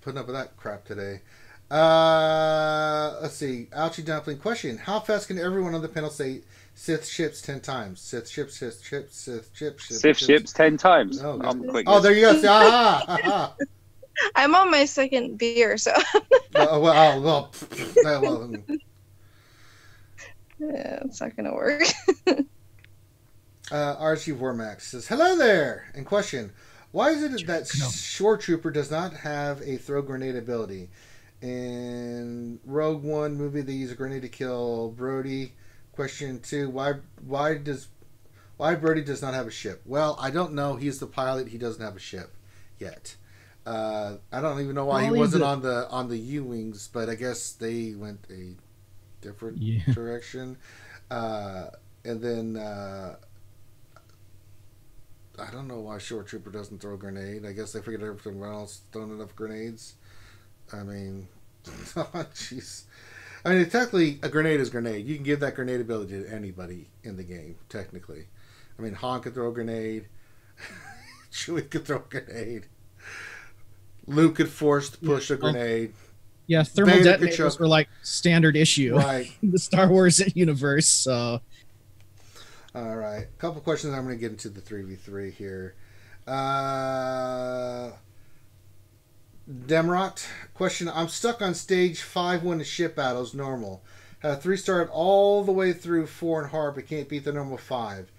putting up with that crap today. Let's see. Ouchie Dumpling question. How fast can everyone on the panel say Sith ships 10 times? Sith ships, Sith ships, Sith ships. Sith ships 10 times. Oh, there you go. Aha. I'm on my second beer, so. well. Yeah, it's not gonna work. RSG Vormax says, hello there! And question, why is it that Shore Trooper does not have a throw grenade ability? In Rogue One movie, they use a grenade to kill Brody. Question 2, why Brody does not have a ship? Well, I don't know. He's the pilot. He doesn't have a ship yet. I don't even know why he wasn't on the U-Wings, but I guess they went a different direction. And then I don't know why Shore Trooper doesn't throw a grenade. I guess they figured everything else throwing enough grenades. I mean, jeez. I mean, technically, a grenade is a grenade. You can give that grenade ability to anybody in the game, technically. I mean, Han could throw a grenade. Chewie could throw a grenade. Luke could force push a grenade. Yeah, thermal detonators were like standard issue in the Star Wars universe. So, all right, a couple questions. I'm going to get into the 3v3 here. Demrot question: I'm stuck on stage 5 when the ship battles normal. Have 3 started all the way through 4 and hard, but can't beat the normal 5.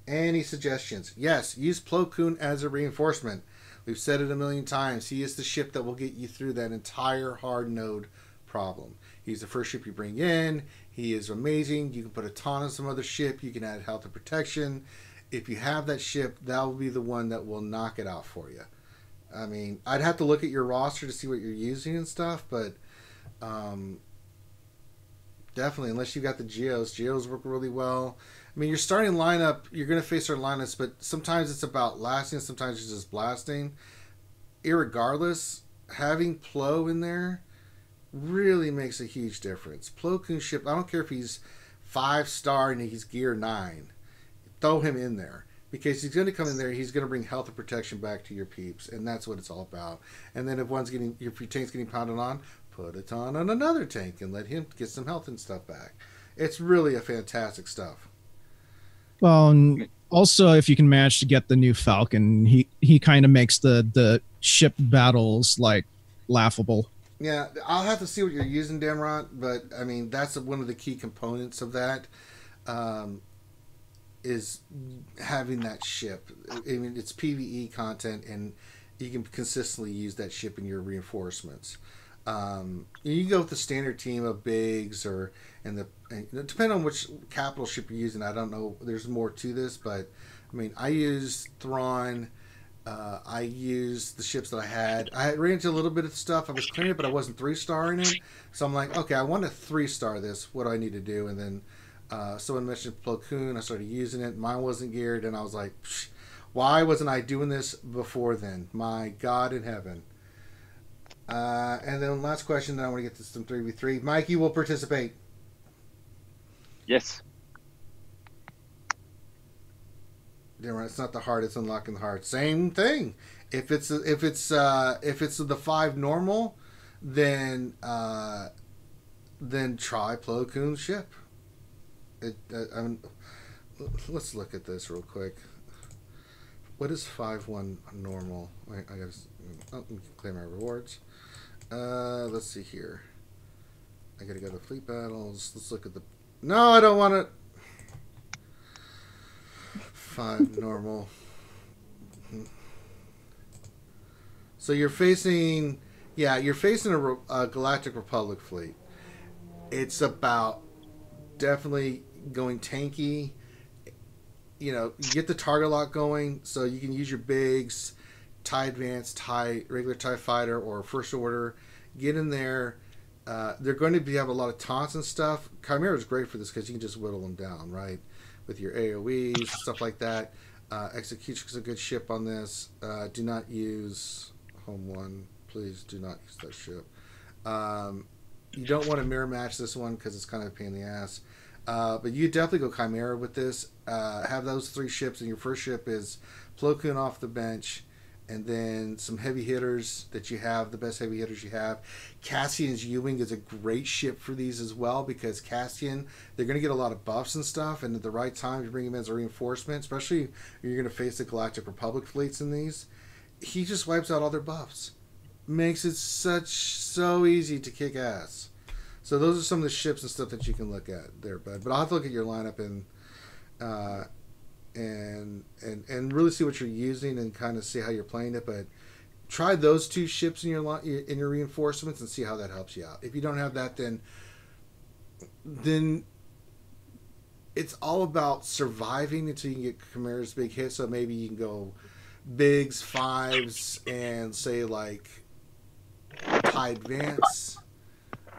Any suggestions? Yes, use Plo Koon as a reinforcement. We've said it a million times. He is the ship that will get you through that entire hard node problem. He's the first ship you bring in. He is amazing. You can put a ton on some other ship. You can add health and protection. If you have that ship, that will be the one that will knock it out for you. I mean, I'd have to look at your roster to see what you're using and stuff, but definitely, unless you got the Geos work really well. I mean, your starting lineup, you're going to face certain lineups, but sometimes it's about lasting, sometimes it's just blasting. Irregardless, having Plo in there really makes a huge difference. Plo Koon ship, I don't care if he's 5-star and he's gear 9. Throw him in there. Because he's going to come in there, he's going to bring health and protection back to your peeps, and that's what it's all about. And then if your tank's getting pounded on, put a ton on another tank and let him get some health and stuff back. It's really a fantastic stuff. Well, and also if you can manage to get the new Falcon, he kind of makes the ship battles like laughable. Yeah, I'll have to see what you're using, Damrot, but I mean that's one of the key components of that. Is having that ship. I mean, it's PvE content, and you can consistently use that ship in your reinforcements. You can go with the standard team of Biggs, depending on which capital ship you're using. I don't know. There's more to this, but I mean, I used Thrawn. I used the ships that I had. I ran into a little bit of stuff. I was clearing it, but I wasn't 3-starring it. So I'm like, okay, I want to 3-star this. What do I need to do? And then someone mentioned Plo Koon. I started using it. Mine wasn't geared, and I was like, why wasn't I doing this before then? My God in heaven. And then last question, then I want to get to some 3v3. Mike, you will participate. Yes. It's not the heart; it's unlocking the heart. Same thing. If it's the 5 normal, then try Plo Koon's ship. Let's look at this real quick. What is 5-1 normal? I gotta claim my rewards. Let's see here. I gotta go to fleet battles. Let's look at the. No, I don't want it. 5 normal. So you're facing, a Galactic Republic fleet. It's about definitely going tanky. You know, you get the target lock going, so you can use your Biggs, TIE Advanced, regular TIE Fighter, or First Order. Get in there. They're going to have a lot of taunts and stuff. Chimera is great for this because you can just whittle them down, right? With your AoEs, stuff like that. Execution is a good ship on this. Do not use Home 1. Please do not use that ship. You don't want to mirror match this one because it's kind of a pain in the ass. But you definitely go Chimera with this. Have those 3 ships, and your first ship is Plo Koon off the bench, and then some heavy hitters that you have, the best heavy hitters you have. Cassian's U-Wing is a great ship for these as well, because Cassian, they're going to get a lot of buffs and stuff, and at the right time you bring him in as a reinforcement, especially if you're going to face the Galactic Republic fleets in these. He just wipes out all their buffs. Makes it so easy to kick ass. So those are some of the ships and stuff that you can look at there, bud. But I'll have to look at your lineup and really see what you're using and kind of see how you're playing it. But try those 2 ships in your reinforcements and see how that helps you out. If you don't have that, then it's all about surviving until you can get Chimera's big hit. So maybe you can go Biggs, 5s, and say like TIE Advance.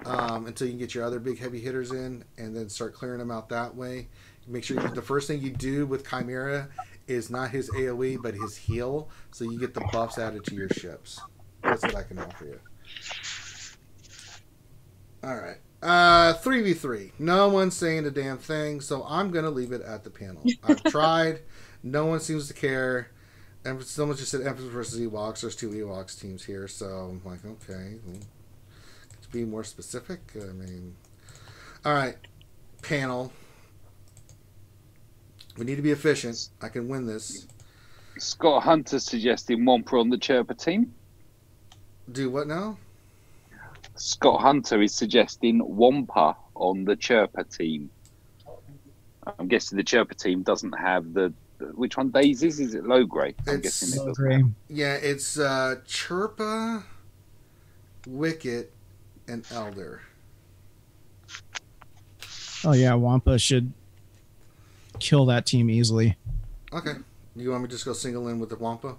Until you can get your other big heavy hitters in, and then start clearing them out that way. Make sure the first thing you do with Chimera is not his AoE, but his heal, so you get the buffs added to your ships. That's what I can offer you. Alright. 3v3. No one's saying a damn thing, so I'm going to leave it at the panel. I've tried. No one seems to care. And someone just said Emperors versus Ewoks. There's 2 Ewoks teams here, so I'm like, okay. To be more specific, I mean... Alright. Panel. We need to be efficient. I can win this. Scott Hunter suggesting Wampa on the Chirper team. Do what now? Scott Hunter is suggesting Wampa on the Chirper team. I'm guessing the Chirper team doesn't have the which one Daisies? Is it low grade? I'm guessing it doesn't. Yeah, it's Chirpa, Wicket, and Elder. Oh yeah, Wampa should kill that team easily. Okay. You want me to just go single in with the Wampa?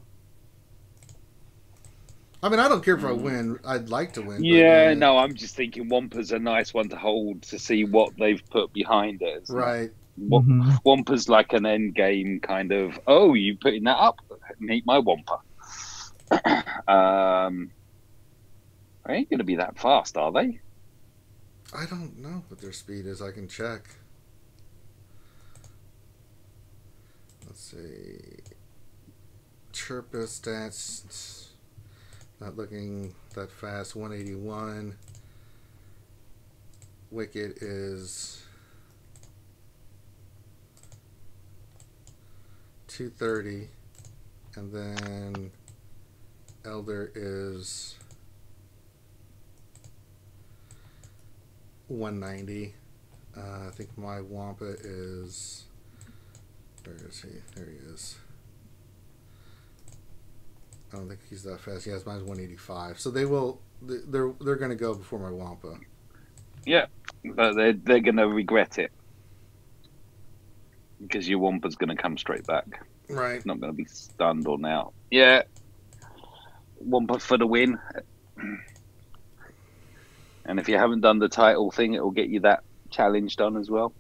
I mean, I don't care if I win. I'd like to win. Yeah, no, I'm just thinking Wampa's a nice one to hold to see what they've put behind it. Right. Wampa's like an end game kind of, oh, you putting that up? Meet my Wampa. They ain't going to be that fast, are they? I don't know what their speed is. I can check. Let's see. Chirpa stats. Not looking that fast. 181. Wicket is 230, and then Elder is 190. I think my Wampa is. Where is he? There he is. I don't think he's that fast. Yes, mine's 185. So they will. They're going to go before my Wampa. Yeah, but they're going to regret it because your Wampa's going to come straight back. Right. It's not going to be stunned or now. Yeah. Wampa for the win. And if you haven't done the title thing, it will get you that challenge done as well.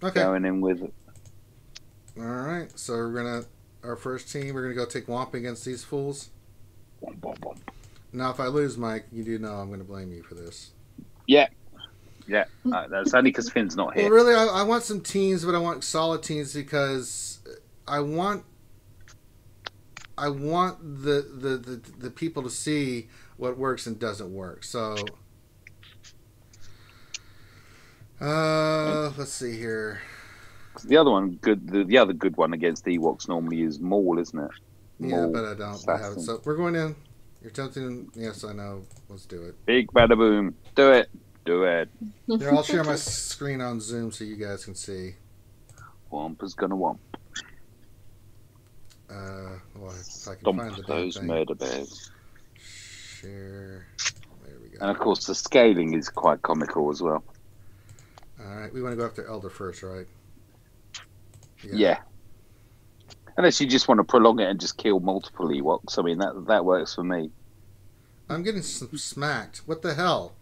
Okay. Going in with it. All right. So our first team, we're gonna go take Wampa against these fools. Womp, womp, womp. Now, if I lose, Mike, you do know I'm gonna blame you for this. Yeah. Yeah. That's only because Finn's not here. Well, really, I want some teams, but I want solid teams because I want the people to see what works and doesn't work. So, let's see here. The other one, the other good one against the Ewoks normally is Maul, isn't it? Yeah, but I don't have it. So we're going in. You're tempting. Yes, I know. Let's do it. Big bada boom. Do it. Do it. Here, I'll share my screen on Zoom so you guys can see. Wampa's gonna womp. Well, if I can Stomp find the those thing. murder bears. Share. There we go. And of course, the scaling is quite comical as well. All right, we want to go after Elder first, right? Yeah. Unless you just want to prolong it and just kill multiple Ewoks. I mean, that works for me. I'm getting smacked. What the hell?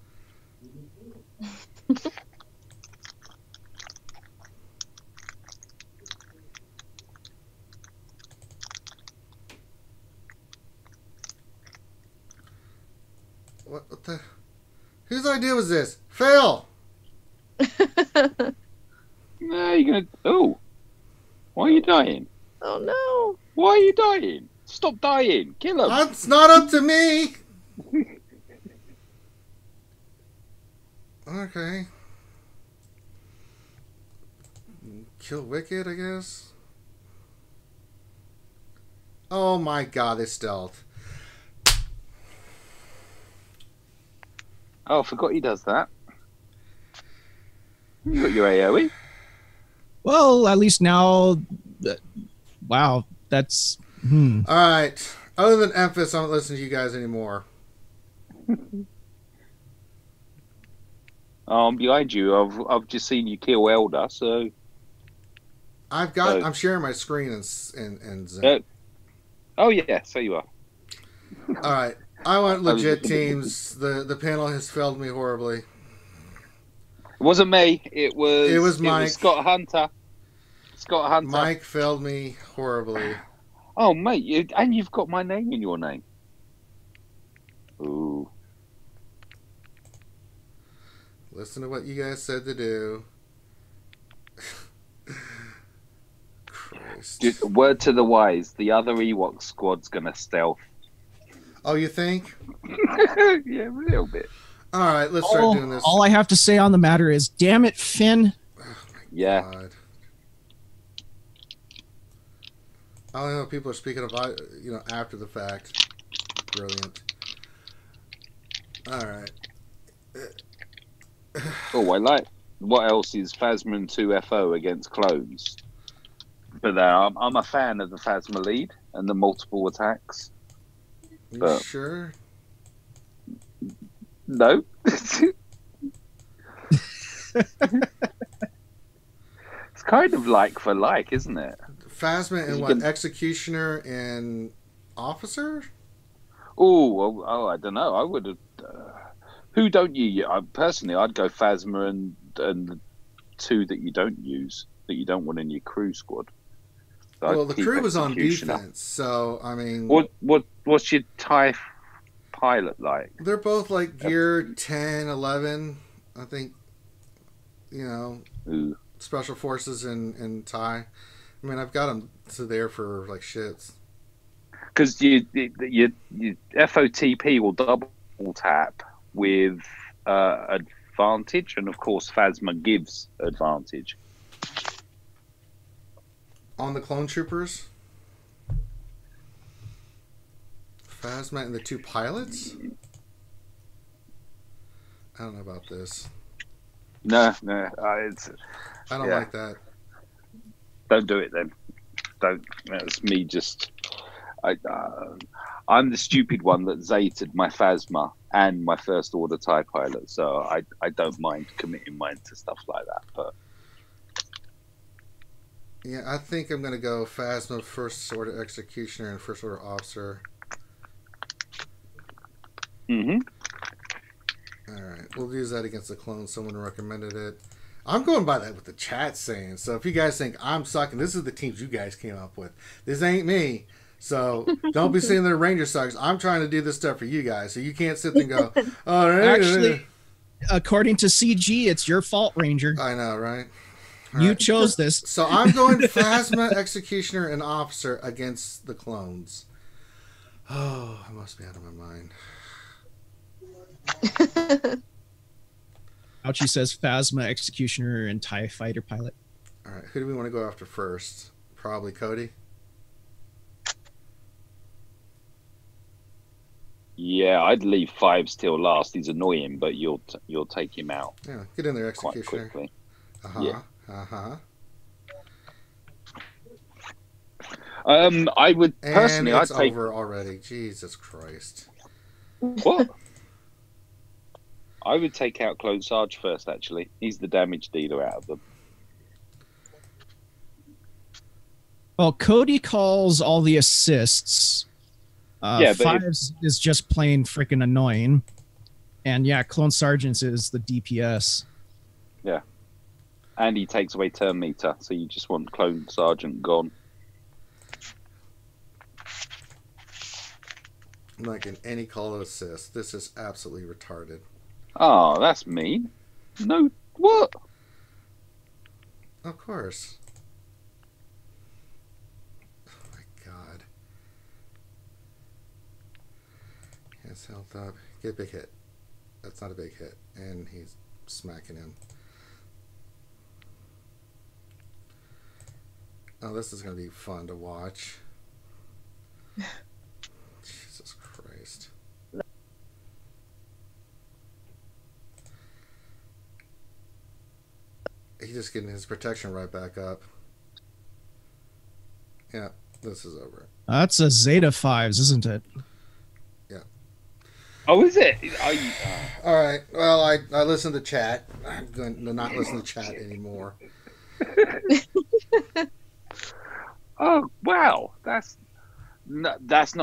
What the? Whose idea was this? Fail! No, you're gonna. Oh, why are you dying? Oh no! Why are you dying? Stop dying! Kill him! It's not up to me. Okay. Kill Wicked, I guess. Oh my God! They stealth. Oh, I forgot he does that. You got your AoE. Well, at least now, wow, that's. All right. Other than Emphas, I don't listen to you guys anymore. I'm behind you. I've just seen you kill Elder, so. I'm sharing my screen and Zoom. Oh yeah, so you are. All right. I want legit teams. The panel has failed me horribly. It wasn't me. It was Mike. It was Scott Hunter. Scott Hunter. Mike failed me horribly. Oh mate, you've got my name in your name. Ooh. Listen to what you guys said to do. Christ. Word to the wise: the other Ewok squad's gonna stealth. Oh, you think? Yeah, a little bit. All right, let's start doing this. All I have to say on the matter is, damn it, Finn. Oh my Yeah. God. I don't know if people are speaking of, after the fact. Brilliant. All right. Oh, I like. What else is Phasma 2 FO against clones? But I'm a fan of the Phasma lead and the multiple attacks. You sure? No. It's kind of like for like, isn't it? Phasma and what? Executioner and officer? Oh, I don't know. I would have. Who don't you? Personally, I'd go Phasma and the two that you don't use, that you don't want in your crew squad. So well, the crew was on defense, so I mean, what's your TIE pilot like? They're both like gear 10, 11, I think. Ooh. Special forces and TIE. I mean, I've got them there for like shits. Because your FOTP will double tap with advantage, and of course Phasma gives advantage. On the clone troopers? Phasma and the 2 pilots? I don't know about this. No, I don't like that. Don't do it then. Don't. That's me. Just I'm the stupid one that zated my Phasma and my first order TIE pilot, so I don't mind committing mine to stuff like that. But yeah, I think I'm gonna go Phasma, first order executioner, and first order officer. Mm-hmm. All right, we'll use that against the clone. Someone recommended it. I'm going by that what the chat's saying. So if you guys think I'm sucking, this is the teams you guys came up with. This ain't me. So don't be saying they're Ranger sucks. I'm trying to do this stuff for you guys. So you can't sit there and go, oh, actually, according to CG, it's your fault, Ranger. I know, right? You chose this. So I'm going Phasma, Executioner, and Officer against the clones. Oh, I must be out of my mind. Ouchie says Phasma, Executioner, and TIE Fighter pilot. All right, who do we want to go after first? Probably Cody. yeah, I'd leave Fives till last. He's annoying, but you'll take him out. Yeah, get in there, quite Executioner. quickly. Yeah. I would personally. And it's I'd take over already. Jesus Christ. what? I would take out Clone Sarge first. Actually, he's the damage dealer out of them. Well, Cody calls all the assists. Yeah, but Fives is just plain freaking annoying. And yeah, Clone Sergeants is the DPS. Yeah. And he takes away turn meter, so you just want Clone Sergeant gone. Like in any call assist. This is absolutely retarded. Oh, that's mean. No, what? Of course. Oh my god. Has health up. Get a big hit. That's not a big hit. And he's smacking him. Oh, this is going to be fun to watch. Jesus Christ. He's just getting his protection right back up. Yeah, this is over. That's a Zeta Fives, isn't it? Yeah. Oh, is it? All right. Well, I listened to chat. I'm going to not listen to chat anymore. Oh, wow. That's not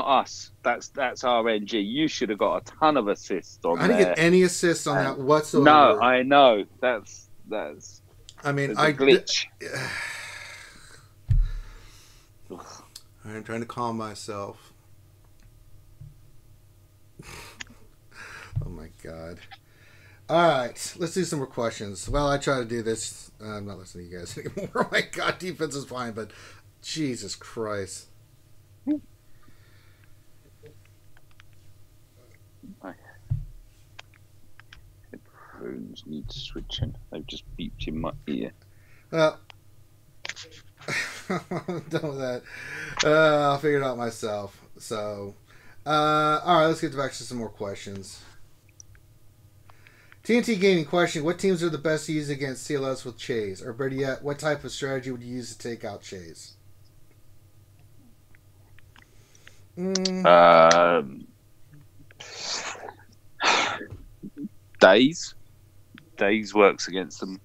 us. That's RNG. You should have got a ton of assists on I didn't get any assists on that whatsoever. No, I know. That's. I mean, I glitch. I'm trying to calm myself. Oh my god. All right, let's do some more questions. Well, I try to do this. I'm not listening to you guys anymore. Oh my god, defense is fine, but Jesus Christ. My headphones need switching. They've just beeped in my ear. Well, I'm done with that. I'll figure it out myself. So, all right, let's get back to some more questions. TNT Gaming question: what teams are the best to use against CLS with Chase? Or better yet, what type of strategy would you use to take out Chase? Days works against them.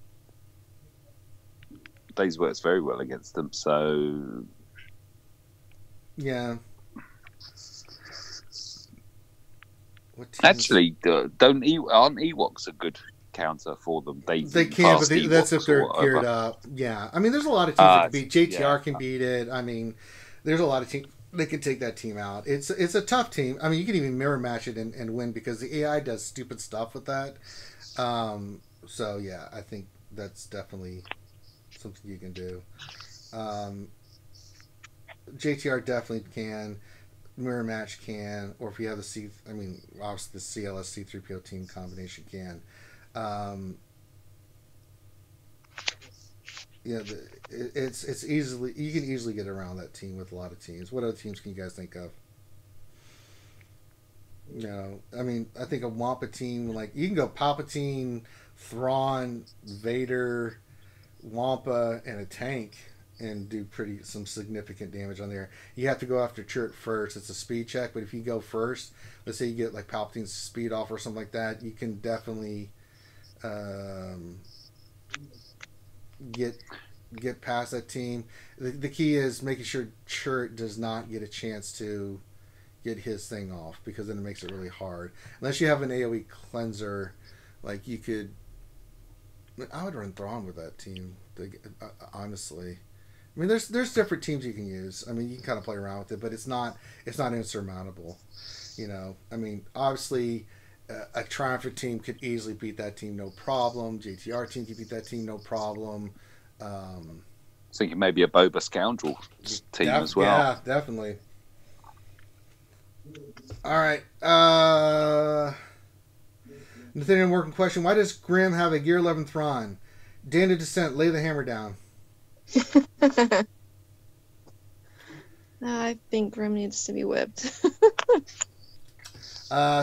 Days works very well against them. So yeah. Actually, aren't Ewoks a good counter for them? They can, but that's if they're geared up. Yeah, I mean, there's a lot of teams that can beat. JTR can beat it. I mean, there's a lot of teams that can take that team out. It's a tough team. I mean, you can even mirror match it and win because the AI does stupid stuff with that. So yeah, I think that's definitely something you can do. JTR definitely can. Mirror match can, or if you have obviously the CLS C3PO team combination can. you know, it's easily, you can easily get around that team with a lot of teams. What other teams can you guys think of? You know, I mean, I think a Wampa team, like, you can go Palpatine, Thrawn, Vader, Wampa, and a tank and do some significant damage on there. You have to go after Chirrut first. It's a speed check, but if you go first, let's say you get like Palpatine's speed off or something like that, you can definitely get past that team. The key is making sure Chirrut does not get a chance to get his thing off, because then it makes it really hard. Unless you have an AoE cleanser, like you could. I would run Thrawn with that team. Honestly, I mean, there's different teams you can use. I mean, you can kind of play around with it, but it's not insurmountable. You know, I mean, obviously, a Triumphant team could easily beat that team, no problem. JTR team could beat that team, no problem. Thinking maybe a Boba Scoundrel team as well. Yeah, definitely. All right. Nathaniel Morgan question: why does Grim have a Gear 11 Thrawn? Dana Descent, lay the hammer down. I think Grim needs to be whipped.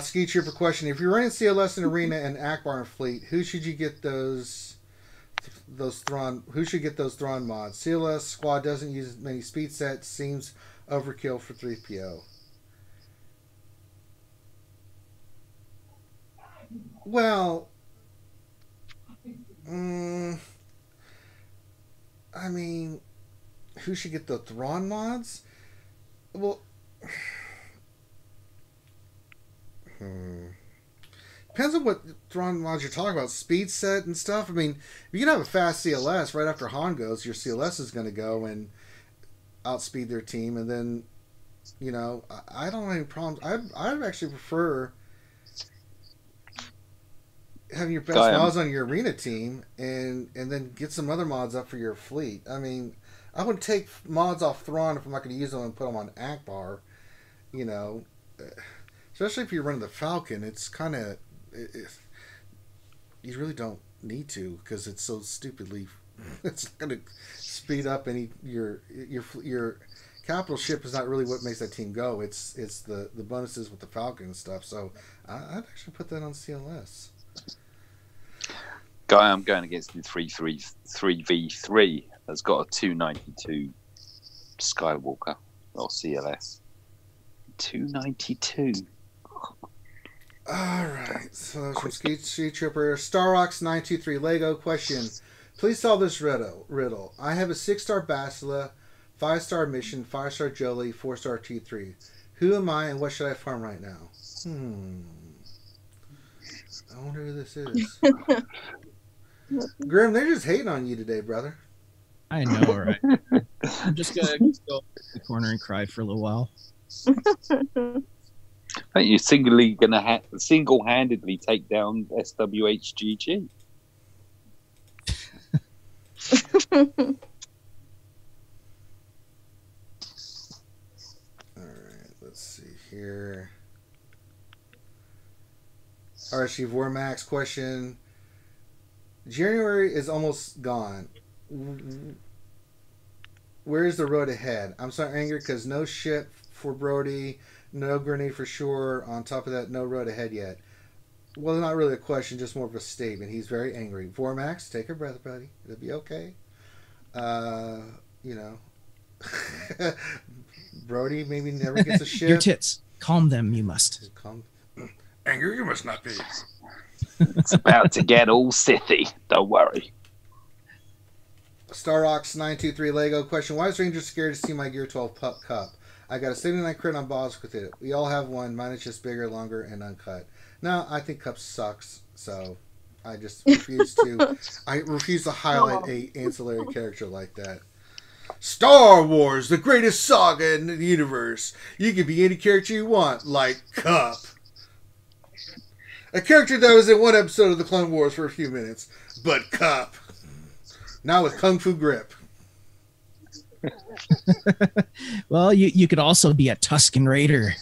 Ski Trooper question: if you're running CLS in Arena and Akbar in Fleet, who should you get those Thrawn? Who should get those Thrawn mods? CLS squad doesn't use many speed sets. Seems overkill for 3PO. Well, I mean, who should get the Thrawn mods? Well, depends on what Thrawn mods you're talking about. Speed set and stuff. I mean, if you can have a fast CLS right after Han goes, your CLS is going to go and outspeed their team, and then, you know, I don't have any problems. I'd actually prefer having your best mods on your Arena team and then get some other mods up for your fleet. I mean, I would take mods off Thrawn if I'm not going to use them and put them on Akbar. You know, especially if you're running the Falcon, it's kind of you really don't need to, because it's so stupidly. It's going to speed up any your capital ship is not really what makes that team go. It's the bonuses with the Falcon and stuff. So I'd actually put that on CLS. Guy I'm going against in 3v3 has got a 292 Skywalker or CLS. 292. Alright, so that was from Street Trooper. Starox923 Lego question. Please solve this riddle. I have a 6-star Bastila, 5-star mission, 5-star Jolie, 4-star T3. Who am I and what should I farm right now? I wonder who this is. Grim, they're just hating on you today, brother. I know, right? I'm just gonna go to the corner and cry for a little while. Aren't you single-handedly take down SWHGG? Alright, let's see here. RSG Vormax question. January is almost gone. Where is the road ahead? I'm so angry because no ship for Brody, no grenade for sure. On top of that, no road ahead yet. Well, not really a question, just more of a statement. He's very angry. Vormax, take a breath, buddy. It'll be okay. You know, Brody maybe never gets a ship. Your tits. Calm them, you must. Calm. Anger, you must not be. It's about to get all Sithy. Don't worry. Starox923 Lego question. Why is Ranger scared to see my Gear 12 cup? I got a 79 crit on boss with it. We all have one. Mine is just bigger, longer, and uncut. No, I think cup sucks, so I just refuse to. I refuse to highlight a ancillary character like that. Star Wars, the greatest saga in the universe. You can be any character you want, like Cup. A character that was in one episode of the Clone Wars for a few minutes, but Cup. Now with Kung Fu grip. Well, you could also be a Tusken Raider.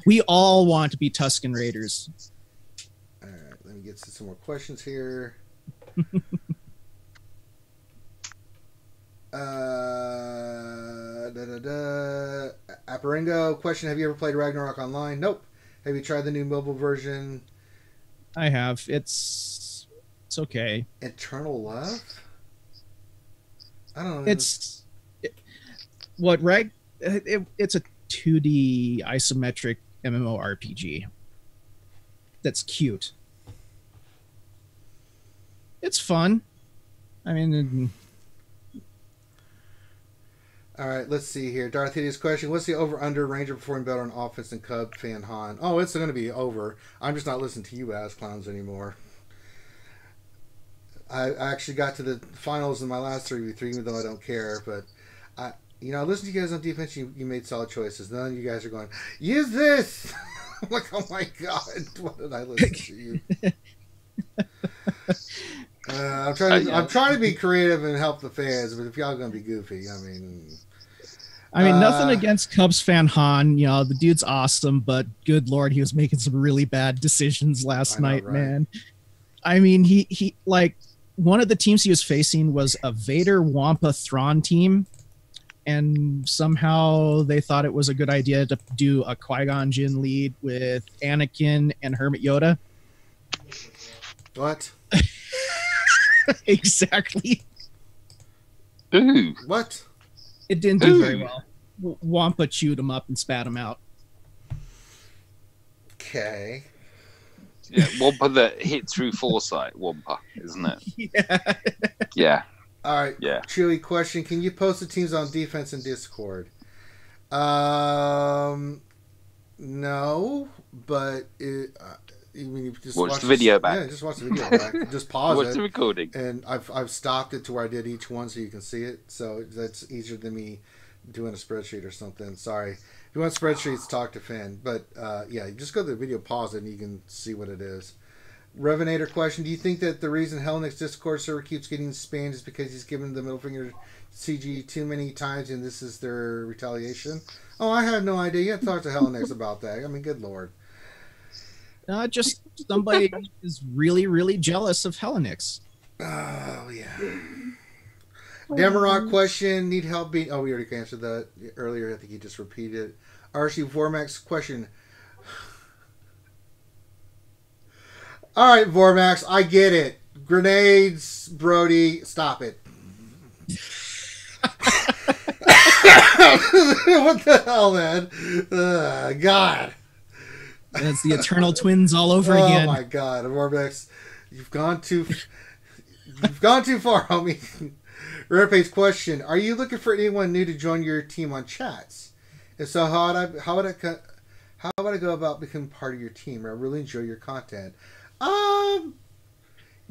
We all want to be Tusken Raiders. All right, let me get to some more questions here. Aparingo question: have you ever played Ragnarok online? Nope. Have you tried the new mobile version? I have. It's okay. Eternal Love? I don't know. It's a 2D isometric MMORPG. That's cute. It's fun. I mean, all right, let's see here. Dorothea's question: what's the over/under Ranger performing better on offense than Cub fan Han? Oh, it's going to be over. I'm just not listening to you ass clowns anymore. I actually got to the finals in my last 3v3, even though I don't care. But I listen to you guys on defense. You made solid choices. None of you guys are going, use this. I'm like, oh my god, what did I listen to you? I'm trying to be creative and help the fans, but if y'all are going to be goofy, I mean, nothing against Cubs fan Han. The dude's awesome, but good lord, he was making some really bad decisions last night, right? Man. I mean, he like one of the teams he was facing was a Vader Wampa Thrawn team, and somehow they thought it was a good idea to do a Qui-Gon Jinn lead with Anakin and Hermit Yoda. What? Exactly. Ooh. What? It didn't do very well. Wampa chewed him up and spat him out. Okay. Yeah, Wampa that hit through foresight, Wampa, isn't it? Yeah. Yeah. All right. Yeah. Chewy question: can you post the teams on defense in Discord? No, but you just watch the video back. Yeah, just watch the video back. Just pause watch it. the recording. And I've stopped it to where I did each one so you can see it. So that's easier than me doing a spreadsheet or something. Sorry. If you want spreadsheets, talk to Finn. But yeah, just go to the video, pause it, and you can see what it is. Revenator question: do you think that the reason Hellenick's Discord server keeps getting spammed is because he's given the middle finger CG too many times and this is their retaliation? Oh, I have no idea. You have to talk to Hellenick's about that. I mean, good lord. Just somebody is really, really jealous of Hellenick's. Oh, yeah. Demarok question: need help being... Oh, we already answered that earlier. I think you just repeated it. RSG Vormax question: all right, Vormax, I get it. Grenades, Brody, stop it. What the hell, man? God. It's the Eternal Twins all over again. Oh my God, Vormax, you've gone too far, homie. Rarepate's question: are you looking for anyone new to join your team on chats? If so, how would I go about becoming part of your team? I really enjoy your content.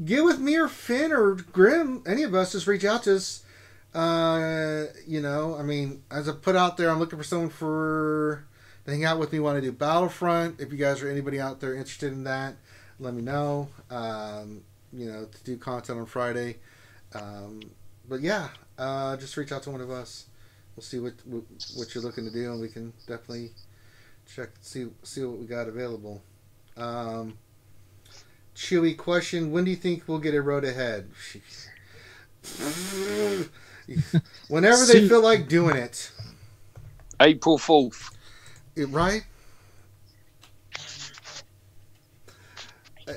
Get with me or Finn or Grim. Any of us, just reach out to us. I mean, as I put out there, I'm looking for someone to hang out with me. Want to do Battlefront? If you guys are anybody out there interested in that, let me know. To do content on Friday. But yeah, just reach out to one of us. We'll see what you're looking to do, and we can definitely see what we got available. Chewy question: when do you think we'll get a road ahead? Whenever they feel like doing it. April 4th. Right?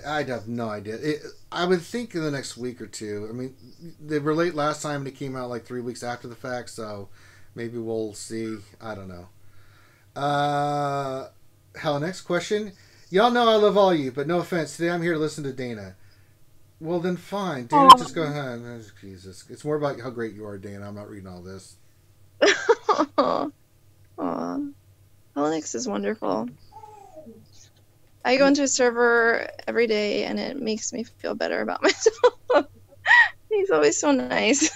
I have no idea. I would think in the next week or two. I mean, they were late last time and it came out like 3 weeks after the fact, so maybe we'll see. I don't know. Hell, next question. Y'all know I love all you, but no offense. Today I'm here to listen to Dana. Well, then fine. Dana, just go ahead. Oh, Jesus. It's more about how great you are, Dana. I'm not reading all this. Aw. Hellenick's is wonderful. I go into a server every day, and it makes me feel better about myself. He's always so nice.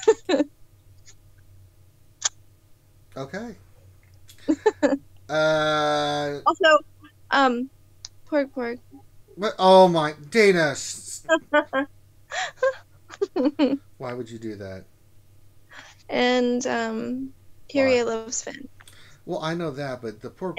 Okay. Also, pork. What? Oh my, Dana! Why would you do that? And Kyrie loves Finn. Well, I know that, but the poor.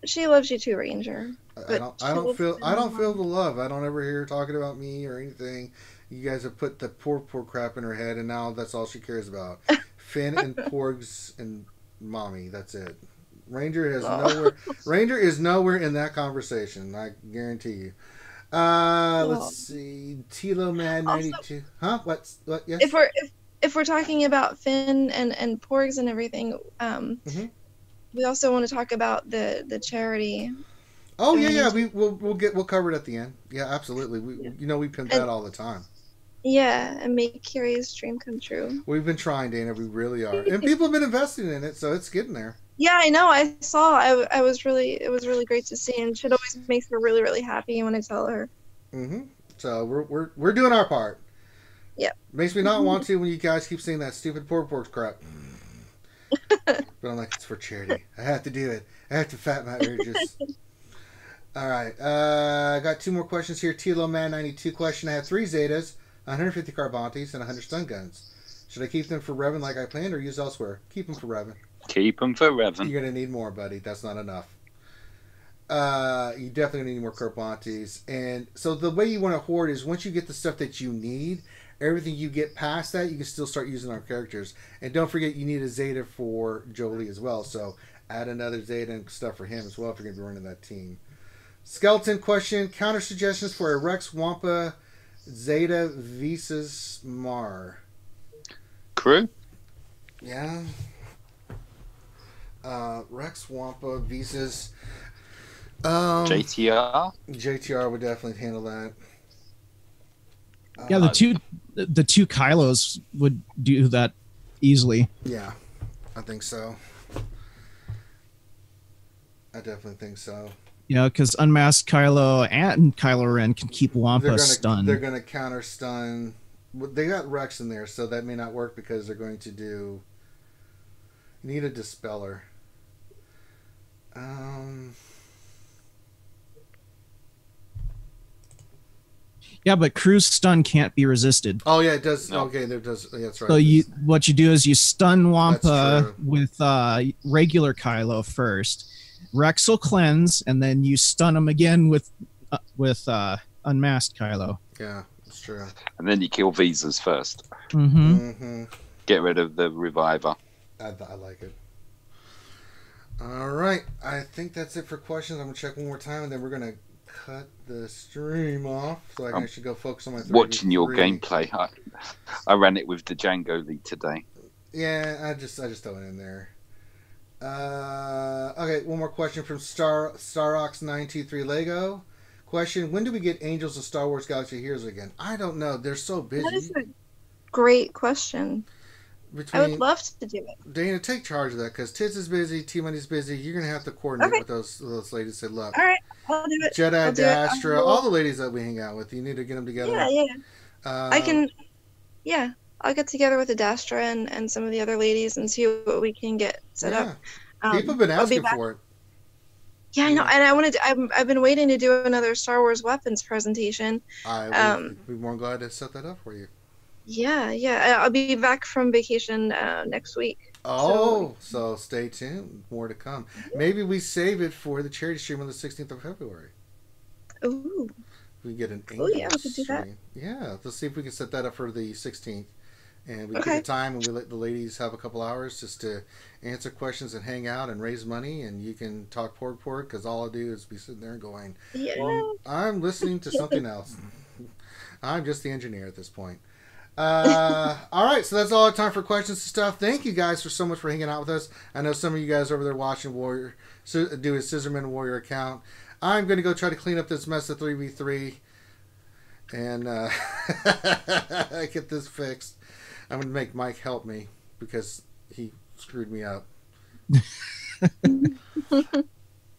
She loves you too, Ranger. I don't feel the love. I don't ever hear her talking about me or anything. You guys have put the poor crap in her head, and now that's all she cares about. Finn and Porgs and mommy. That's it. Ranger has nowhere. Ranger is nowhere in that conversation. I guarantee you. Let's see. Tilo Man 92. Huh? What? Yes. If we're talking about Finn and Porgs and everything, we also want to talk about the charity. Oh yeah. We'll cover it at the end. Yeah, absolutely. We pimp that all the time. Yeah, and make Carrie's dream come true. We've been trying, Dana. We really are, and people have been investing in it, so it's getting there. Yeah, I know. I saw. It was really great to see, and it always makes her really, really happy when I tell her. So we're doing our part. Yeah. Makes me not want to when you guys keep saying that stupid pork crap. But I'm like, it's for charity. I have to do it. I have to fat my urges. All right. I got 2 more questions here. Tilo Man 92 question. I have 3 Zetas, 150 Carbantes, and 100 stun guns. Should I keep them for Revan like I planned or use elsewhere? Keep them for Revan. Keep them for Revan. You're going to need more, buddy. That's not enough. You definitely need more Carbantes. And so the way you want to hoard is once you get the stuff that you need, everything you get past that, you can still start using our characters. And don't forget, you need a Zeta for Jolie as well. So add another Zeta and stuff for him as well if you're going to be running that team. Skeleton question. Counter suggestions for a Rex Wampa Zeta Visas Mar. Crew? Yeah. Rex Wampa Visas. JTR? JTR would definitely handle that. Yeah, the two Kylos would do that easily. Yeah, I think so. I definitely think so. Yeah, because Unmasked Kylo and Kylo Ren can keep Wampa stunned. They're going to counter stun. They got Rex in there, so that may not work because they're going to do... You need a Dispeller. Yeah, but Crew's stun can't be resisted. Oh yeah, it does. No. Okay, there does. Yeah, that's right. So what you do is you stun Wampa with regular Kylo first. Rex will cleanse, and then you stun him again with Unmasked Kylo. Yeah, that's true. And then you kill Visas first. Get rid of the Reviver. I like it. All right, I think that's it for questions. I'm gonna check one more time, and then we're gonna cut the stream off so I can actually go focus on my 3v3. Watching your gameplay. I ran it with the Django lead today. Yeah, I just throw it in there. Okay, one more question from Starox923 Lego. Question: when do we get Angels of Star Wars Galaxy Heroes again? I don't know. They're so busy. That is a great question. I would love to do it. Dana, take charge of that because Tiz is busy, T-Money's busy. You're gonna have to coordinate with those ladies. Say, look, all right, I'll do it. Jedi, Dastra, all the ladies that we hang out with. You need to get them together. Yeah. I can. Yeah, I'll get together with the Dastra and some of the other ladies and see what we can get set up. People have been asking for it. Yeah, I know, and I wanted to, I've been waiting to do another Star Wars weapons presentation. I would be more glad to set that up for you. Yeah. I'll be back from vacation next week. So stay tuned. More to come. Maybe we save it for the charity stream on the 16th of February. Ooh. We get an Angel we could do that. Yeah, let's see if we can set that up for the 16th. And we take the time and we let the ladies have a couple hours just to answer questions and hang out and raise money. And you can talk pork because all I do is be sitting there and going, I'm listening to something else. I'm just the engineer at this point. All right, so that's all our time for questions and stuff. Thank you guys so much for hanging out with us. I know some of you guys over there watching do a Scissorman Warrior account. I'm going to go try to clean up this mess of 3v3 and get this fixed. I'm going to make Mike help me because he screwed me up.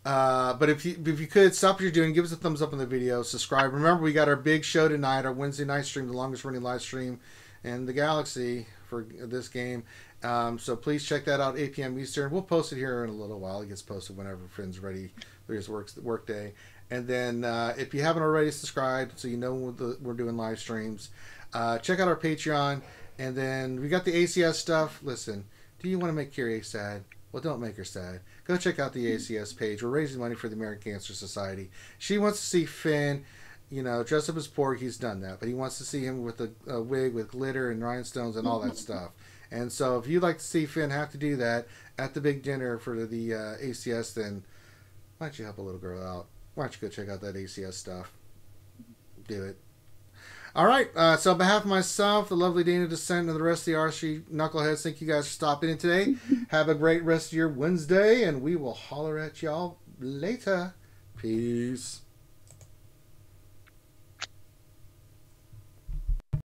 But if you could stop what you're doing, give us a thumbs up on the video, subscribe. Remember, we got our big show tonight, our Wednesday night stream, the longest running live stream in the galaxy for this game. So please check that out, 8 p.m. Eastern. We'll post it here in a little while. It gets posted whenever Finn's ready for his work day. And then if you haven't already subscribed, so you know we're doing live streams, check out our Patreon. And then we got the ACS stuff. Listen, do you want to make Kyrie sad? Well, don't make her sad. Go check out the ACS page. We're raising money for the American Cancer Society. She wants to see Finn you know, dress up as Porg, he's done that. But he wants to see him with a wig with glitter and rhinestones and all that stuff. And so if you'd like to see Finn have to do that at the big dinner for the ACS, then why don't you help a little girl out? Why don't you go check out that ACS stuff? Do it. All right. So on behalf of myself, the lovely Dana Descent, and the rest of the RSG Knuckleheads, thank you guys for stopping in today. Have a great rest of your Wednesday, and we will holler at y'all later. Peace.